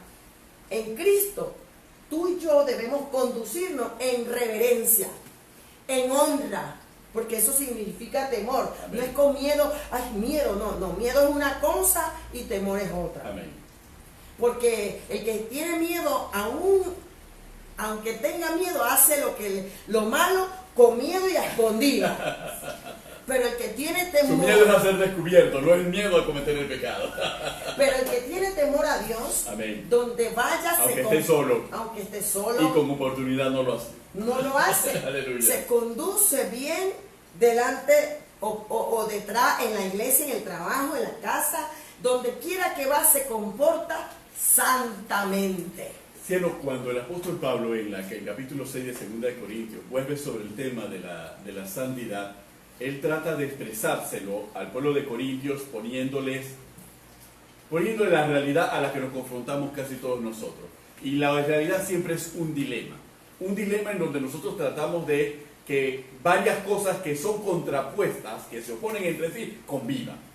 en Cristo, tú y yo debemos conducirnos en reverencia, en honra, porque eso significa temor. Amén. No es con miedo, miedo, no, miedo es una cosa y temor es otra. Amén. Porque el que tiene miedo, aunque tenga miedo, hace lo malo con miedo y a escondidas. Pero el que tiene temor... Su miedo es a ser descubierto, no el miedo a cometer el pecado. Pero el que tiene temor a Dios, amén, donde vaya, aunque esté solo, y con oportunidad no lo hace. No lo hace. Aleluya. Se conduce bien delante o detrás, en la iglesia, en el trabajo, en la casa, donde quiera que va, se comporta santamente. Cielo, cuando el apóstol Pablo en el capítulo 6 de 2 de Corintios vuelve sobre el tema de la santidad, él trata de expresárselo al pueblo de Corintios poniéndole la realidad a la que nos confrontamos casi todos nosotros. Y la realidad siempre es un dilema en donde nosotros tratamos de que varias cosas que son contrapuestas, que se oponen entre sí, convivan.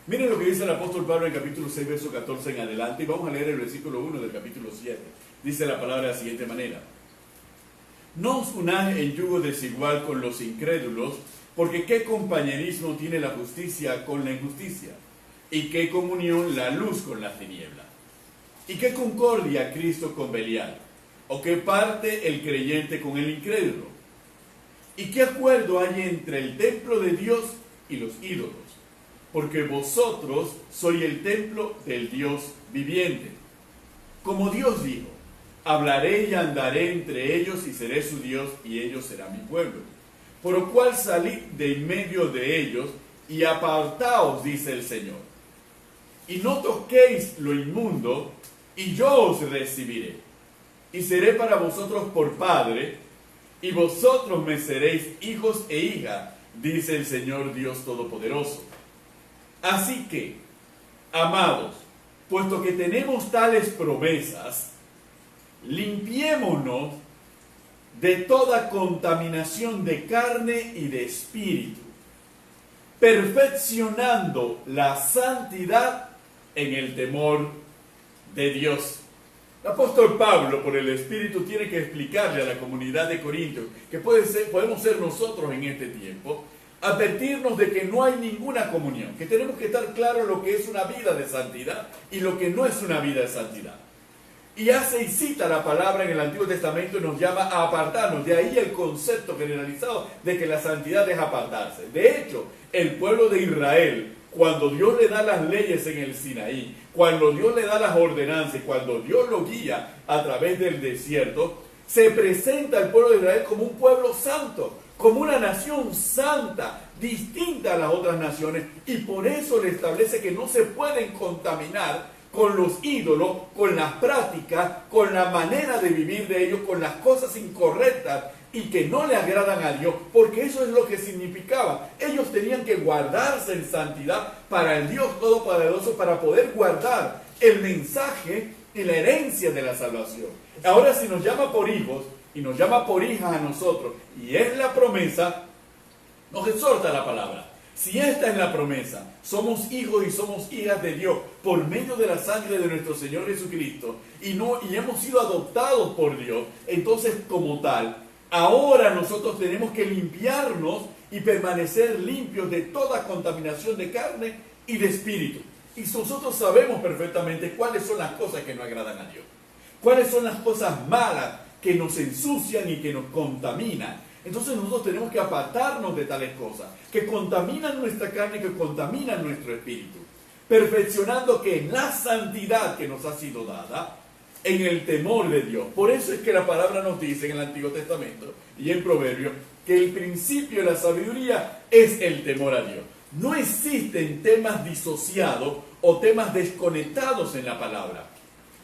Miren lo que dice el apóstol Pablo en el capítulo 6, verso 14 en adelante, y vamos a leer el versículo 1 del capítulo 7. Dice la palabra de la siguiente manera: no os unáis en yugo desigual con los incrédulos, porque qué compañerismo tiene la justicia con la injusticia, y qué comunión la luz con la tiniebla, y qué concordia Cristo con Belial, o qué parte el creyente con el incrédulo, y qué acuerdo hay entre el templo de Dios y los ídolos, porque vosotros sois el templo del Dios viviente. Como Dios dijo: hablaré y andaré entre ellos y seré su Dios y ellos serán mi pueblo. Por lo cual salid de en medio de ellos y apartaos, dice el Señor. Y no toquéis lo inmundo, y yo os recibiré. Y seré para vosotros por Padre, y vosotros me seréis hijos e hijas, dice el Señor Dios Todopoderoso. Así que, amados, puesto que tenemos tales promesas, limpiémonos de toda contaminación de carne y de espíritu, perfeccionando la santidad en el temor de Dios. El apóstol Pablo, por el Espíritu, tiene que explicarle a la comunidad de Corintios, que podemos ser nosotros en este tiempo, advertirnos de que no hay ninguna comunión, que tenemos que estar claros lo que es una vida de santidad y lo que no es una vida de santidad. Y hace y cita la palabra en el Antiguo Testamento y nos llama a apartarnos. De ahí el concepto generalizado de que la santidad es apartarse. De hecho, el pueblo de Israel, cuando Dios le da las leyes en el Sinaí, cuando Dios le da las ordenanzas, cuando Dios lo guía a través del desierto, se presenta al pueblo de Israel como un pueblo santo, como una nación santa, distinta a las otras naciones, y por eso le establece que no se pueden contaminar con los ídolos, con las prácticas, con la manera de vivir de ellos, con las cosas incorrectas y que no le agradan a Dios, porque eso es lo que significaba. Ellos tenían que guardarse en santidad para el Dios Todopoderoso, para poder guardar el mensaje y la herencia de la salvación. Ahora, si nos llama por hijos y nos llama por hijas a nosotros, y es la promesa, nos exhorta la palabra. Si esta es la promesa, somos hijos y somos hijas de Dios por medio de la sangre de nuestro Señor Jesucristo y hemos sido adoptados por Dios, entonces como tal, ahora nosotros tenemos que limpiarnos y permanecer limpios de toda contaminación de carne y de espíritu. Y nosotros sabemos perfectamente cuáles son las cosas que no agradan a Dios, cuáles son las cosas malas que nos ensucian y que nos contaminan. Entonces nosotros tenemos que apartarnos de tales cosas que contaminan nuestra carne, que contaminan nuestro espíritu, perfeccionando que en la santidad que nos ha sido dada, en el temor de Dios. Por eso es que la palabra nos dice en el Antiguo Testamento y en Proverbios que el principio de la sabiduría es el temor a Dios. No existen temas disociados o temas desconectados en la palabra.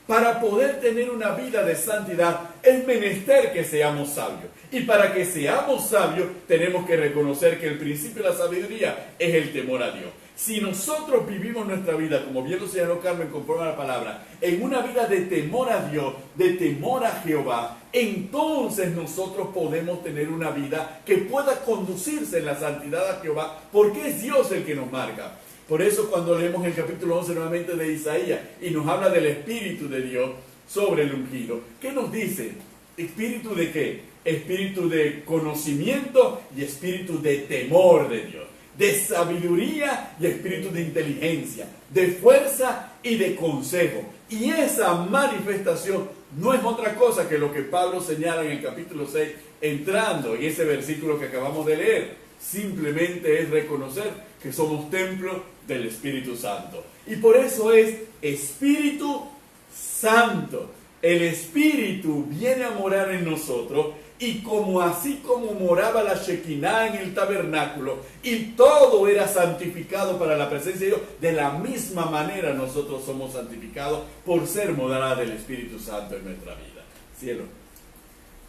Para poder tener una vida de santidad es menester que seamos sabios. Y para que seamos sabios tenemos que reconocer que el principio de la sabiduría es el temor a Dios. Si nosotros vivimos nuestra vida, como bien lo señaló Carmen conforme a la palabra, en una vida de temor a Dios, de temor a Jehová, entonces nosotros podemos tener una vida que pueda conducirse en la santidad a Jehová, porque es Dios el que nos marca. Por eso cuando leemos el capítulo 11 nuevamente de Isaías y nos habla del Espíritu de Dios sobre el ungido, ¿qué nos dice? ¿Espíritu de qué? Espíritu de conocimiento y espíritu de temor de Dios, de sabiduría y espíritu de inteligencia, de fuerza y de consejo. Y esa manifestación no es otra cosa que lo que Pablo señala en el capítulo 6, entrando en ese versículo que acabamos de leer. Simplemente es reconocer que somos templo del Espíritu Santo. Y por eso es Espíritu Santo. El Espíritu viene a morar en nosotros y así como moraba la Shekinah en el tabernáculo y todo era santificado para la presencia de Dios, de la misma manera nosotros somos santificados por ser morada del Espíritu Santo en nuestra vida. Cielo.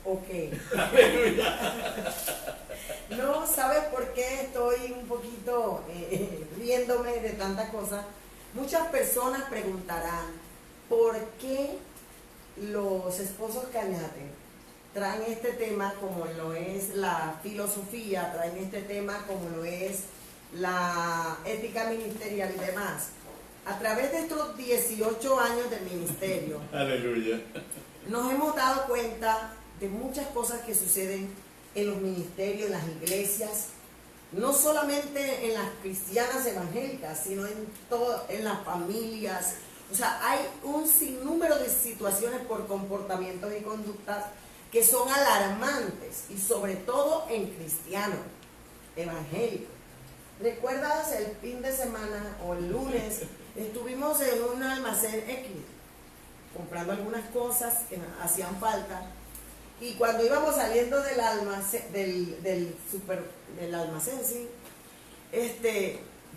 Ok. No, ¿sabes por qué estoy un poquito riéndome de tantas cosas? Muchas personas preguntarán, ¿por qué los esposos Cañate traen este tema como lo es la filosofía, traen este tema como lo es la ética ministerial y demás? A través de estos 18 años de ministerio, Aleluya. nos hemos dado cuenta de muchas cosas que suceden en los ministerios, en las iglesias, no solamente en las cristianas evangélicas, sino en las familias. O sea, hay un sinnúmero de situaciones por comportamientos y conductas que son alarmantes, y sobre todo en cristianos evangélicos. ¿Recuerdas el fin de semana o el lunes? Estuvimos en un almacén X, comprando algunas cosas que hacían falta, y cuando íbamos saliendo del almacén, del almacén, sí,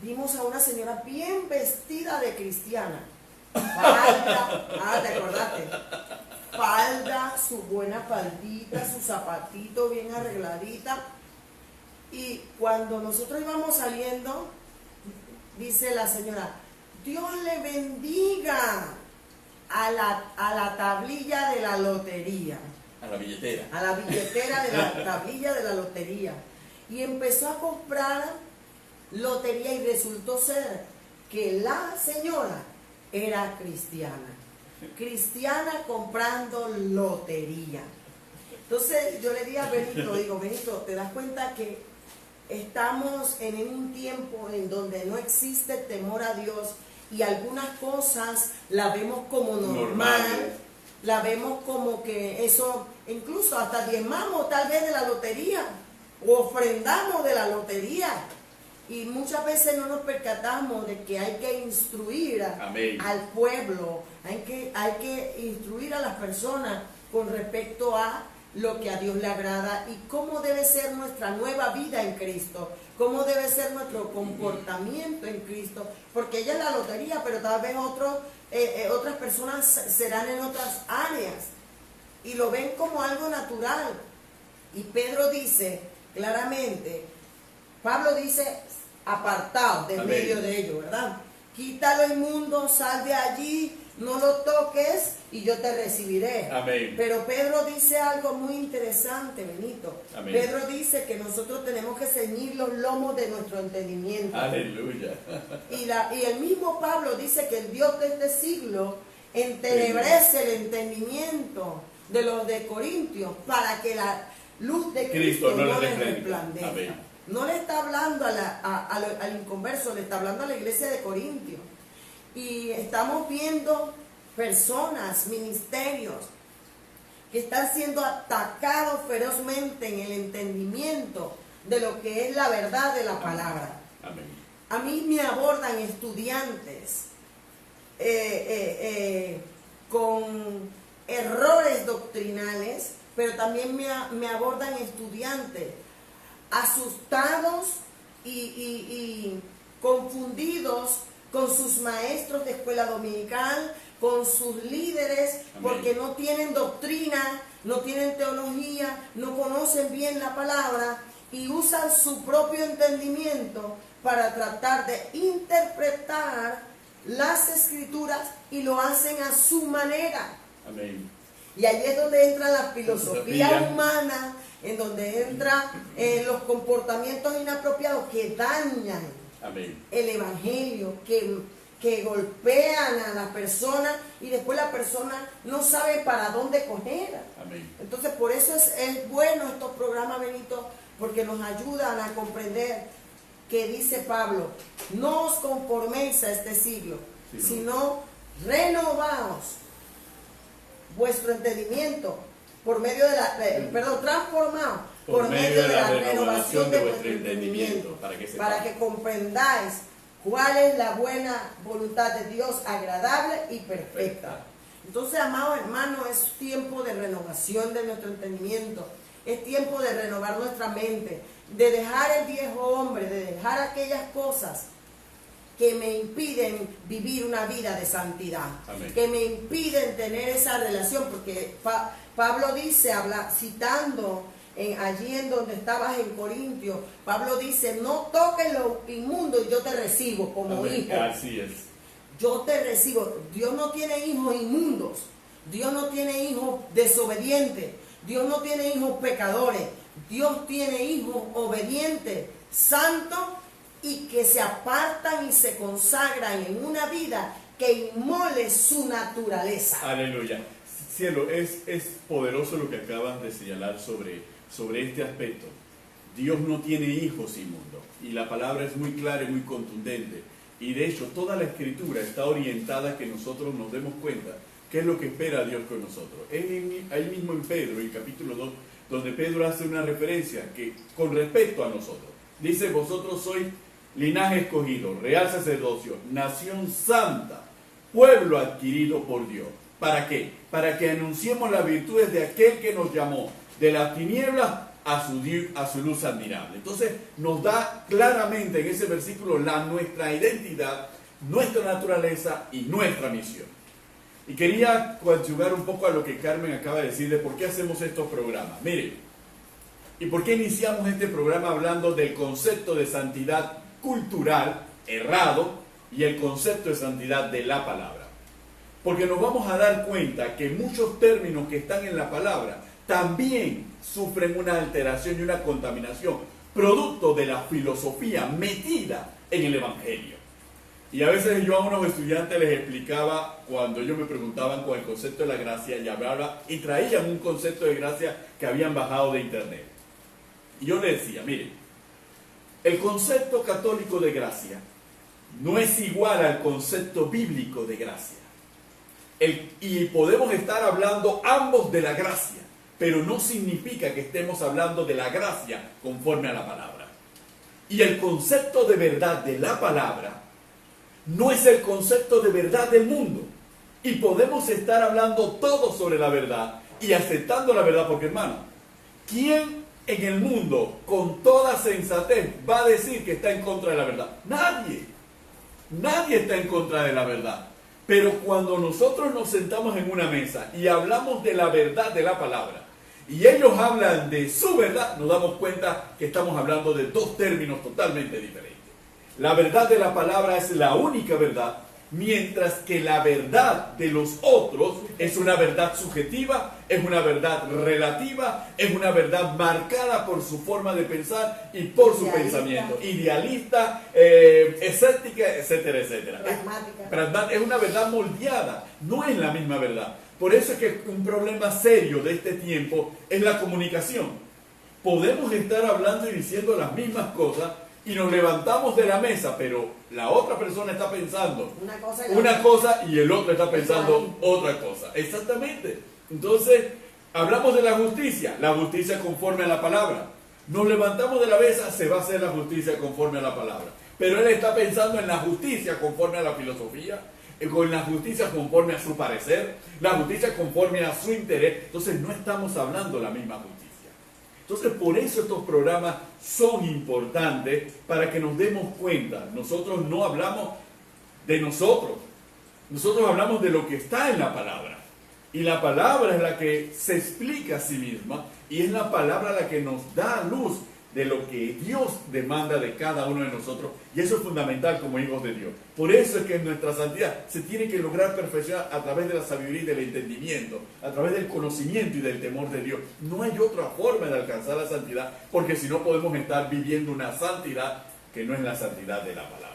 vimos a una señora bien vestida de cristiana, falda, ¿te acordaste? Falda, su buena faldita, su zapatito bien arregladita, y cuando nosotros íbamos saliendo, dice la señora, Dios le bendiga a la tablilla de la lotería. A la billetera. A la billetera de la tablilla de la lotería. Y empezó a comprar lotería, y resultó ser que la señora era cristiana. Cristiana comprando lotería. Entonces yo le dije a Benito, Benito, ¿te das cuenta que estamos en un tiempo en donde no existe temor a Dios, y algunas cosas las vemos como normal, la vemos como que eso, incluso hasta diezmamos tal vez de la lotería, o ofrendamos de la lotería, y muchas veces no nos percatamos de que hay que instruir al pueblo, hay que instruir a las personas con respecto a lo que a Dios le agrada y cómo debe ser nuestra nueva vida en Cristo, cómo debe ser nuestro comportamiento en Cristo, porque ella es la lotería, pero tal vez otras personas serán en otras áreas y lo ven como algo natural. Y Pedro dice claramente, Pablo dice, apartaos de medio de ellos, ¿verdad? Quita lo inmundo, sal de allí, no lo toques y yo te recibiré. Amén. Pero Pedro dice algo muy interesante, Benito. Amén. Pedro dice que nosotros tenemos que ceñir los lomos de nuestro entendimiento. Aleluya. Y el mismo Pablo dice que el Dios de este siglo entenebrece el entendimiento de los de Corintios para que la luz de Cristo no les resplandezca. Amén. No le está hablando al inconverso, le está hablando a la iglesia de Corintios. Y estamos viendo personas, ministerios, que están siendo atacados ferozmente en el entendimiento de lo que es la verdad de la palabra. Amén. A mí me abordan estudiantes con errores doctrinales, pero también me abordan estudiantes asustados y confundidos con sus maestros de escuela dominical, con sus líderes. Amén. Porque no tienen doctrina, no tienen teología, no conocen bien la palabra y usan su propio entendimiento para tratar de interpretar las escrituras y lo hacen a su manera. Amén. Y ahí es donde entra la filosofía humana, en donde entran los comportamientos inapropiados que dañan Amén. el evangelio, que golpean a la persona y después la persona no sabe para dónde coger. Amén. Entonces por eso es bueno estos programas, Benito, porque nos ayudan a comprender que dice Pablo, no os conforméis a este siglo, sino renovaos vuestro entendimiento por medio de transformaos por medio de la renovación de vuestro entendimiento, para que comprendáis cuál es la buena voluntad de Dios, agradable y perfecta. Entonces, amado hermano, es tiempo de renovación de nuestro entendimiento, es tiempo de renovar nuestra mente, de dejar el viejo hombre, de dejar aquellas cosas que me impiden vivir una vida de santidad. Amén. Que me impiden tener esa relación, porque Pablo dice, citando allí en donde estabas en Corintios, Pablo dice, no toques lo inmundo y yo te recibo como Amén. hijo. Así es. Yo te recibo. Dios no tiene hijos inmundos. Dios no tiene hijos desobedientes. Dios no tiene hijos pecadores. Dios tiene hijos obedientes, santos y que se apartan y se consagran en una vida que inmole su naturaleza. Aleluya. Cielo, es poderoso lo que acabas de señalar sobre este aspecto. Dios no tiene hijos inmundos. Y la palabra es muy clara y muy contundente. Y de hecho, toda la escritura está orientada a que nosotros nos demos cuenta qué es lo que espera Dios con nosotros. Ahí mismo en Pedro, en el capítulo 2, donde Pedro hace una referencia que con respecto a nosotros, dice, vosotros sois linaje escogido, real sacerdocio, nación santa, pueblo adquirido por Dios. ¿Para qué? Para que anunciemos las virtudes de aquel que nos llamó de las tinieblas a su luz admirable. Entonces nos da claramente en ese versículo nuestra identidad, nuestra naturaleza y nuestra misión. Y quería coadyuvar un poco a lo que Carmen acaba de decir de por qué hacemos estos programas. Miren, ¿y por qué iniciamos este programa hablando del concepto de santidad cultural errado y el concepto de santidad de la palabra? Porque nos vamos a dar cuenta que muchos términos que están en la palabra también sufren una alteración y una contaminación, producto de la filosofía metida en el Evangelio. Y a veces yo a unos estudiantes les explicaba, cuando ellos me preguntaban con el concepto de la gracia, y traían un concepto de gracia que habían bajado de internet. Y yo les decía, miren, el concepto católico de gracia no es igual al concepto bíblico de gracia. Y podemos estar hablando ambos de la gracia, pero no significa que estemos hablando de la gracia conforme a la palabra. Y el concepto de verdad de la palabra no es el concepto de verdad del mundo. Y podemos estar hablando todo sobre la verdad y aceptando la verdad, porque hermano, ¿quién en el mundo con toda sensatez va a decir que está en contra de la verdad? Nadie. Nadie está en contra de la verdad. Pero cuando nosotros nos sentamos en una mesa y hablamos de la verdad de la palabra, y ellos hablan de su verdad, nos damos cuenta que estamos hablando de dos términos totalmente diferentes. La verdad de la palabra es la única verdad, mientras que la verdad de los otros es una verdad subjetiva, es una verdad relativa, es una verdad marcada por su forma de pensar y por su pensamiento. Idealista, escéptica, etcétera, etcétera. Es una verdad moldeada, no es la misma verdad. Por eso es que un problema serio de este tiempo es la comunicación. Podemos estar hablando y diciendo las mismas cosas y nos levantamos de la mesa, pero la otra persona está pensando una cosa y el otro está pensando otra cosa. Exactamente. Entonces, hablamos de la justicia conforme a la palabra. Nos levantamos de la mesa, se va a hacer la justicia conforme a la palabra. Pero él está pensando en la justicia conforme a la filosofía, con la justicia conforme a su parecer, la justicia conforme a su interés. Entonces no estamos hablando la misma justicia. Entonces por eso estos programas son importantes, para que nos demos cuenta. Nosotros no hablamos de nosotros hablamos de lo que está en la palabra. Y la palabra es la que se explica a sí misma, y es la palabra la que nos da luz de lo que Dios demanda de cada uno de nosotros, y eso es fundamental como hijos de Dios. Por eso es que en nuestra santidad se tiene que lograr perfeccionar a través de la sabiduría y del entendimiento, a través del conocimiento y del temor de Dios. No hay otra forma de alcanzar la santidad, porque si no podemos estar viviendo una santidad que no es la santidad de la palabra.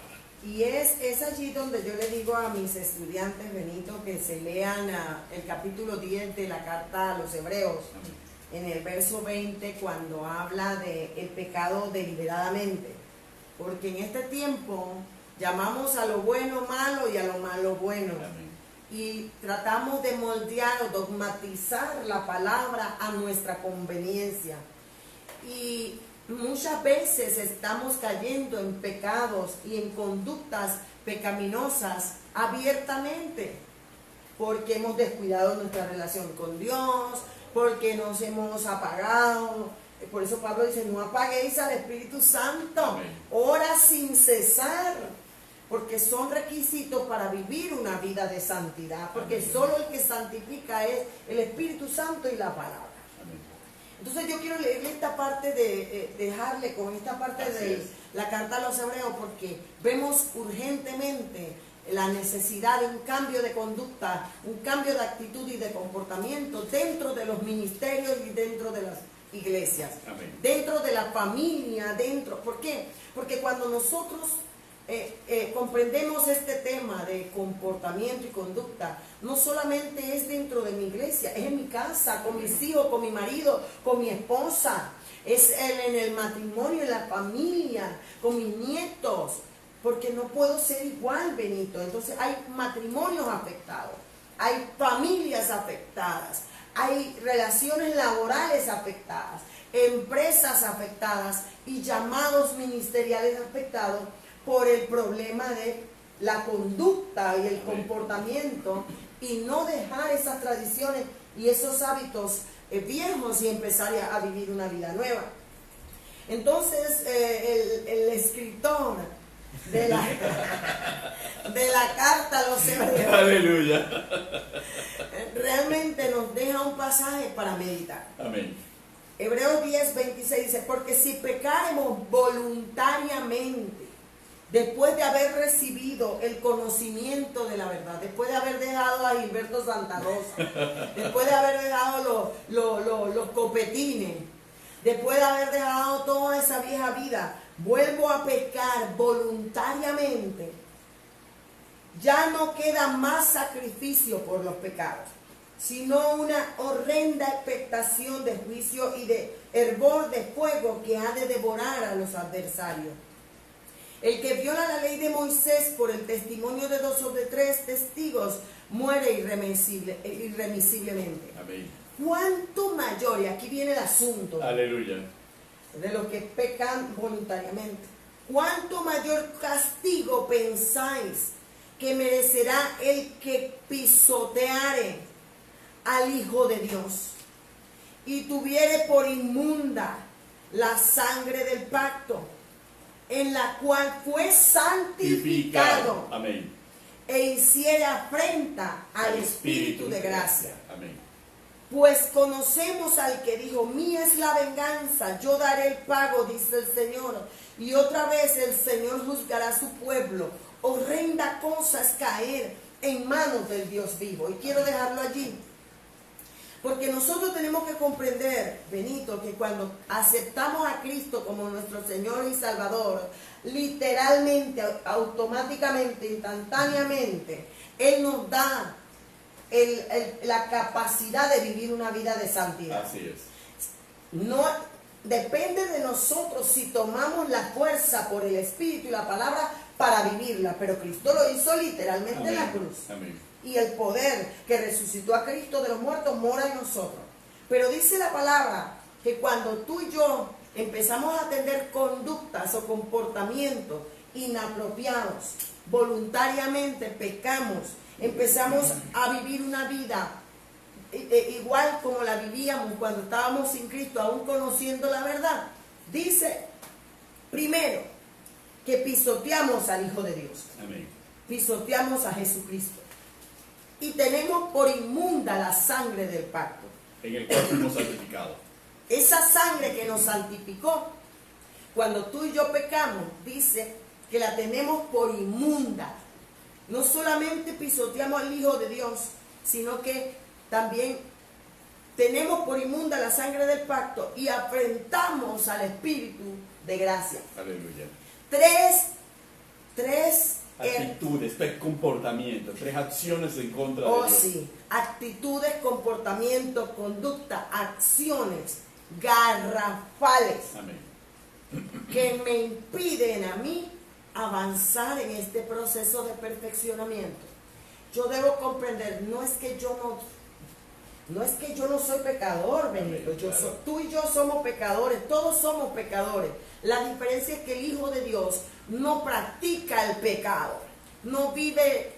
Y es allí donde yo le digo a mis estudiantes, Benito, que se lean el capítulo 10 de la carta a los Hebreos. Amén. En el verso 20, cuando habla del pecado deliberadamente. Porque en este tiempo llamamos a lo bueno malo y a lo malo bueno. Amén. Y tratamos de moldear o dogmatizar la palabra a nuestra conveniencia. Y muchas veces estamos cayendo en pecados y en conductas pecaminosas abiertamente, porque hemos descuidado nuestra relación con Dios, porque nos hemos apagado. Por eso Pablo dice, no apaguéis al Espíritu Santo. Amén. Ora sin cesar. porque son requisitos para vivir una vida de santidad, porque solo el que santifica es el Espíritu Santo y la palabra. Amén. Entonces yo quiero leerle esta parte dejarle con esta parte de la carta a los hebreos, porque vemos urgentemente la necesidad de un cambio de conducta, un cambio de actitud y de comportamiento dentro de los ministerios y dentro de las iglesias. Amén. Dentro de la familia, ¿por qué? Porque cuando nosotros comprendemos este tema de comportamiento y conducta, no solamente es dentro de mi iglesia, es en mi casa, con mis hijos, con mi marido, con mi esposa, es en el matrimonio, en la familia, con mis nietos, porque no puedo ser igual, Benito. Entonces hay matrimonios afectados, hay familias afectadas, hay relaciones laborales afectadas, empresas afectadas y llamados ministeriales afectados por el problema de la conducta y el comportamiento, y no dejar esas tradiciones y esos hábitos viejos y empezar a vivir una vida nueva. Entonces el escritor de la carta a los hebreos, aleluya, realmente nos deja un pasaje para meditar. amén. Hebreos 10:26 dice: porque si pecaremos voluntariamente, después de haber recibido el conocimiento de la verdad, después de haber dejado a Gilberto Santa Rosa, después de haber dejado los copetines, después de haber dejado toda esa vieja vida, vuelvo a pecar voluntariamente, ya no queda más sacrificio por los pecados, sino una horrenda expectación de juicio y de hervor de fuego que ha de devorar a los adversarios. El que viola la ley de Moisés por el testimonio de 2 o de 3 testigos muere irremisiblemente. Amén. ¿Cuánto mayor? Y aquí viene el asunto. Aleluya. De los que pecan voluntariamente. ¿Cuánto mayor castigo pensáis que merecerá el que pisoteare al Hijo de Dios y tuviere por inmunda la sangre del pacto, en la cual fue santificado, amén, e hiciere afrenta al Espíritu de gracia? Amén. Pues conocemos al que dijo: mía es la venganza, yo daré el pago, dice el Señor. Y otra vez el Señor juzgará a su pueblo. Horrenda cosa es caer en manos del Dios vivo. Y quiero dejarlo allí, porque nosotros tenemos que comprender, Benito, que cuando aceptamos a Cristo como nuestro Señor y Salvador, literalmente, automáticamente, instantáneamente, Él nos da la capacidad de vivir una vida de santidad. Así es. No depende de nosotros si tomamos la fuerza por el Espíritu y la palabra para vivirla, pero Cristo lo hizo literalmente, amén, en la cruz. Amén. Y el poder que resucitó a Cristo de los muertos mora en nosotros. Pero dice la palabra que cuando tú y yo empezamos a tener conductas o comportamientos inapropiados, voluntariamente pecamos, empezamos a vivir una vida igual como la vivíamos cuando estábamos sin Cristo, aún conociendo la verdad. Dice, primero, que pisoteamos al Hijo de Dios. Amén. Pisoteamos a Jesucristo. Y tenemos por inmunda la sangre del pacto. En el cual fuimos santificados. Esa sangre que nos santificó, cuando tú y yo pecamos, dice que la tenemos por inmunda. No solamente pisoteamos al Hijo de Dios, sino que también tenemos por inmunda la sangre del pacto y afrentamos al Espíritu de gracia. Aleluya. Tres Actitudes, 3 comportamientos, 3 acciones en contra de Dios. sí, actitudes, comportamiento, conducta, acciones garrafales. Amén. Que me impiden a mí avanzar en este proceso de perfeccionamiento. Yo debo comprender, no es que yo no soy pecador, Benito. Claro. Tú y yo somos pecadores, todos somos pecadores. La diferencia es que el Hijo de Dios no practica el pecado, no vive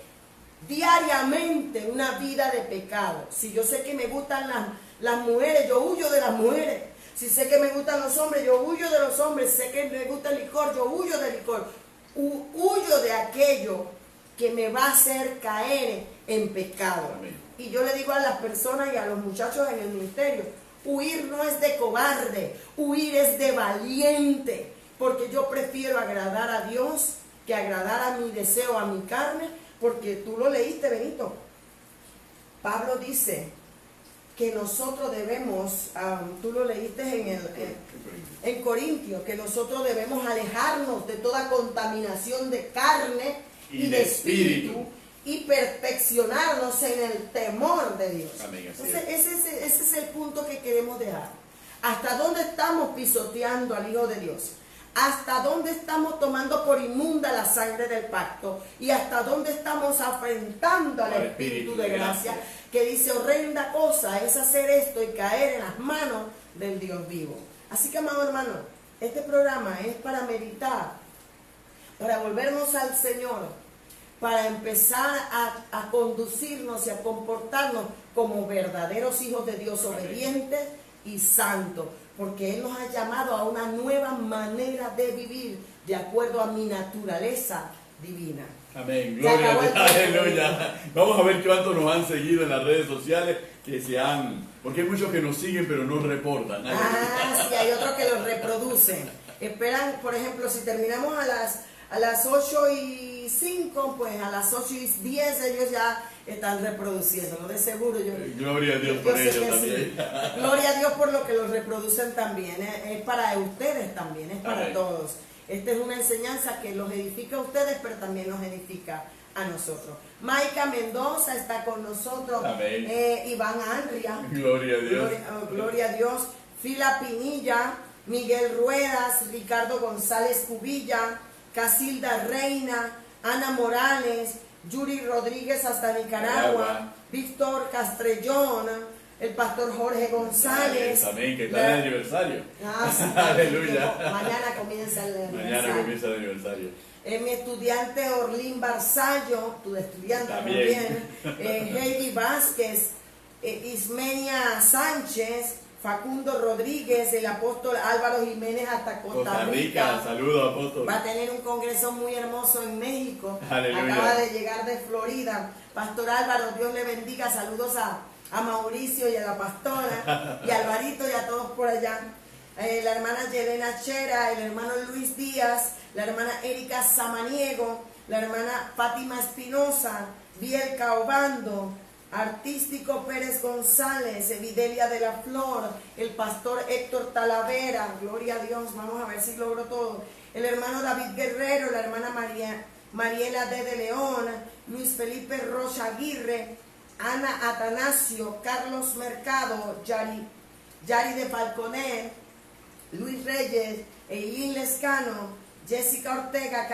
diariamente una vida de pecado. Si yo sé que me gustan las mujeres, yo huyo de las mujeres. Si sé que me gustan los hombres, yo huyo de los hombres. Sé que me gusta el licor, yo huyo del licor. Huyo de aquello que me va a hacer caer en pecado. Amén. Y yo le digo a las personas y a los muchachos en el ministerio, huir no es de cobarde, huir es de valiente, porque yo prefiero agradar a Dios que agradar a mi deseo, a mi carne, porque tú lo leíste, Benito. Pablo dice que nosotros debemos, tú lo leíste en Corintios, que nosotros debemos alejarnos de toda contaminación de carne y de espíritu y perfeccionarnos en el temor de Dios. Amén, entonces ese es el punto que queremos dejar. ¿Hasta dónde estamos pisoteando al Hijo de Dios? ¿Hasta dónde estamos tomando por inmunda la sangre del pacto? ¿Y hasta dónde estamos afrentando al Espíritu de gracia? Que dice, horrenda cosa es hacer esto y caer en las manos del Dios vivo. Así que, amado hermano, este programa es para meditar, para volvernos al Señor, para empezar a conducirnos y a comportarnos como verdaderos hijos de Dios, obedientes y santos, porque Él nos ha llamado a una nueva manera de vivir de acuerdo a mi naturaleza divina. Amén, gloria a Dios, aleluya. Vamos a ver cuántos nos han seguido en las redes sociales, porque hay muchos que nos siguen pero no reportan. Sí, hay otros que los reproducen. Esperan, por ejemplo, si terminamos a las 8:05, pues a las 8:10 ellos ya están reproduciéndolo, de seguro. Gloria a Dios por ellos también. Sí. Gloria a Dios por lo que los reproducen también. Es para ustedes también, es para todos. Esta es una enseñanza que los edifica a ustedes, pero también nos edifica a nosotros. Maica Mendoza está con nosotros. Amén. Iván Andria. Gloria a Dios. Gloria a Dios. Fila Pinilla, Miguel Ruedas, Ricardo González Cubilla, Casilda Reina, Ana Morales, Yuri Rodríguez hasta Nicaragua, Víctor Castrellón, el pastor Jorge González. Amén, que está en el aniversario. Sí, aleluya. Mañana comienza el aniversario. Mañana comienza el aniversario. Mi estudiante Orlín Barzallo, tu estudiante también. Heidi Vázquez, Ismenia Sánchez, Facundo Rodríguez, el apóstol Álvaro Jiménez hasta Costa Rica. Saludos, apóstol. Va a tener un congreso muy hermoso en México. Aleluya. Acaba de llegar de Florida. Pastor Álvaro, Dios le bendiga. Saludos a Mauricio y a la pastora y a Alvarito y a todos por allá. La hermana Yelena Chera, el hermano Luis Díaz, la hermana Erika Samaniego, la hermana Fátima Espinosa, Bielka Obando, Artístico Pérez González, Evidelia de la Flor, el pastor Héctor Talavera, gloria a Dios, vamos a ver si logro todo, el hermano David Guerrero, la hermana Mariela de León, Luis Felipe Rocha Aguirre, Ana Atanasio, Carlos Mercado, Yari de Falconer, Luis Reyes, Eileen Lescano, Jessica Ortega,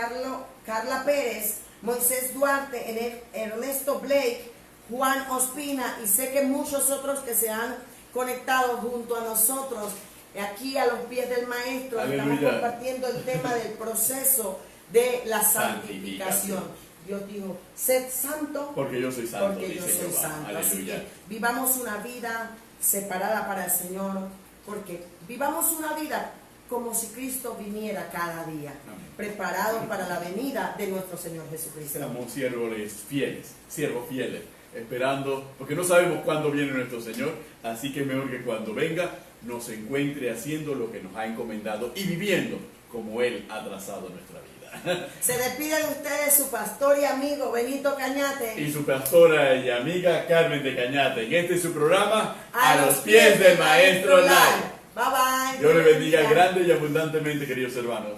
Carla Pérez, Moisés Duarte, Ernesto Blake, Juan Ospina, y sé que muchos otros que se han conectado junto a nosotros aquí a los pies del Maestro. Aleluya. Estamos compartiendo el tema del proceso de la santificación. Dios dijo, sed santo porque yo soy santo. Porque yo soy santo. Aleluya. Así que vivamos una vida separada para el Señor, porque vivamos una vida como si Cristo viniera cada día, preparado para la venida de nuestro Señor Jesucristo. Somos siervos fieles, esperando, porque no sabemos cuándo viene nuestro Señor, así que es mejor que cuando venga nos encuentre haciendo lo que nos ha encomendado y viviendo como Él ha trazado nuestra vida. Se despide de ustedes su pastor y amigo Benito Cañate Y su pastora y amiga Carmen de Cañate. En este es su programa, A los pies del Maestro Live. Bye bye. Dios le bendiga grande y abundantemente, queridos hermanos.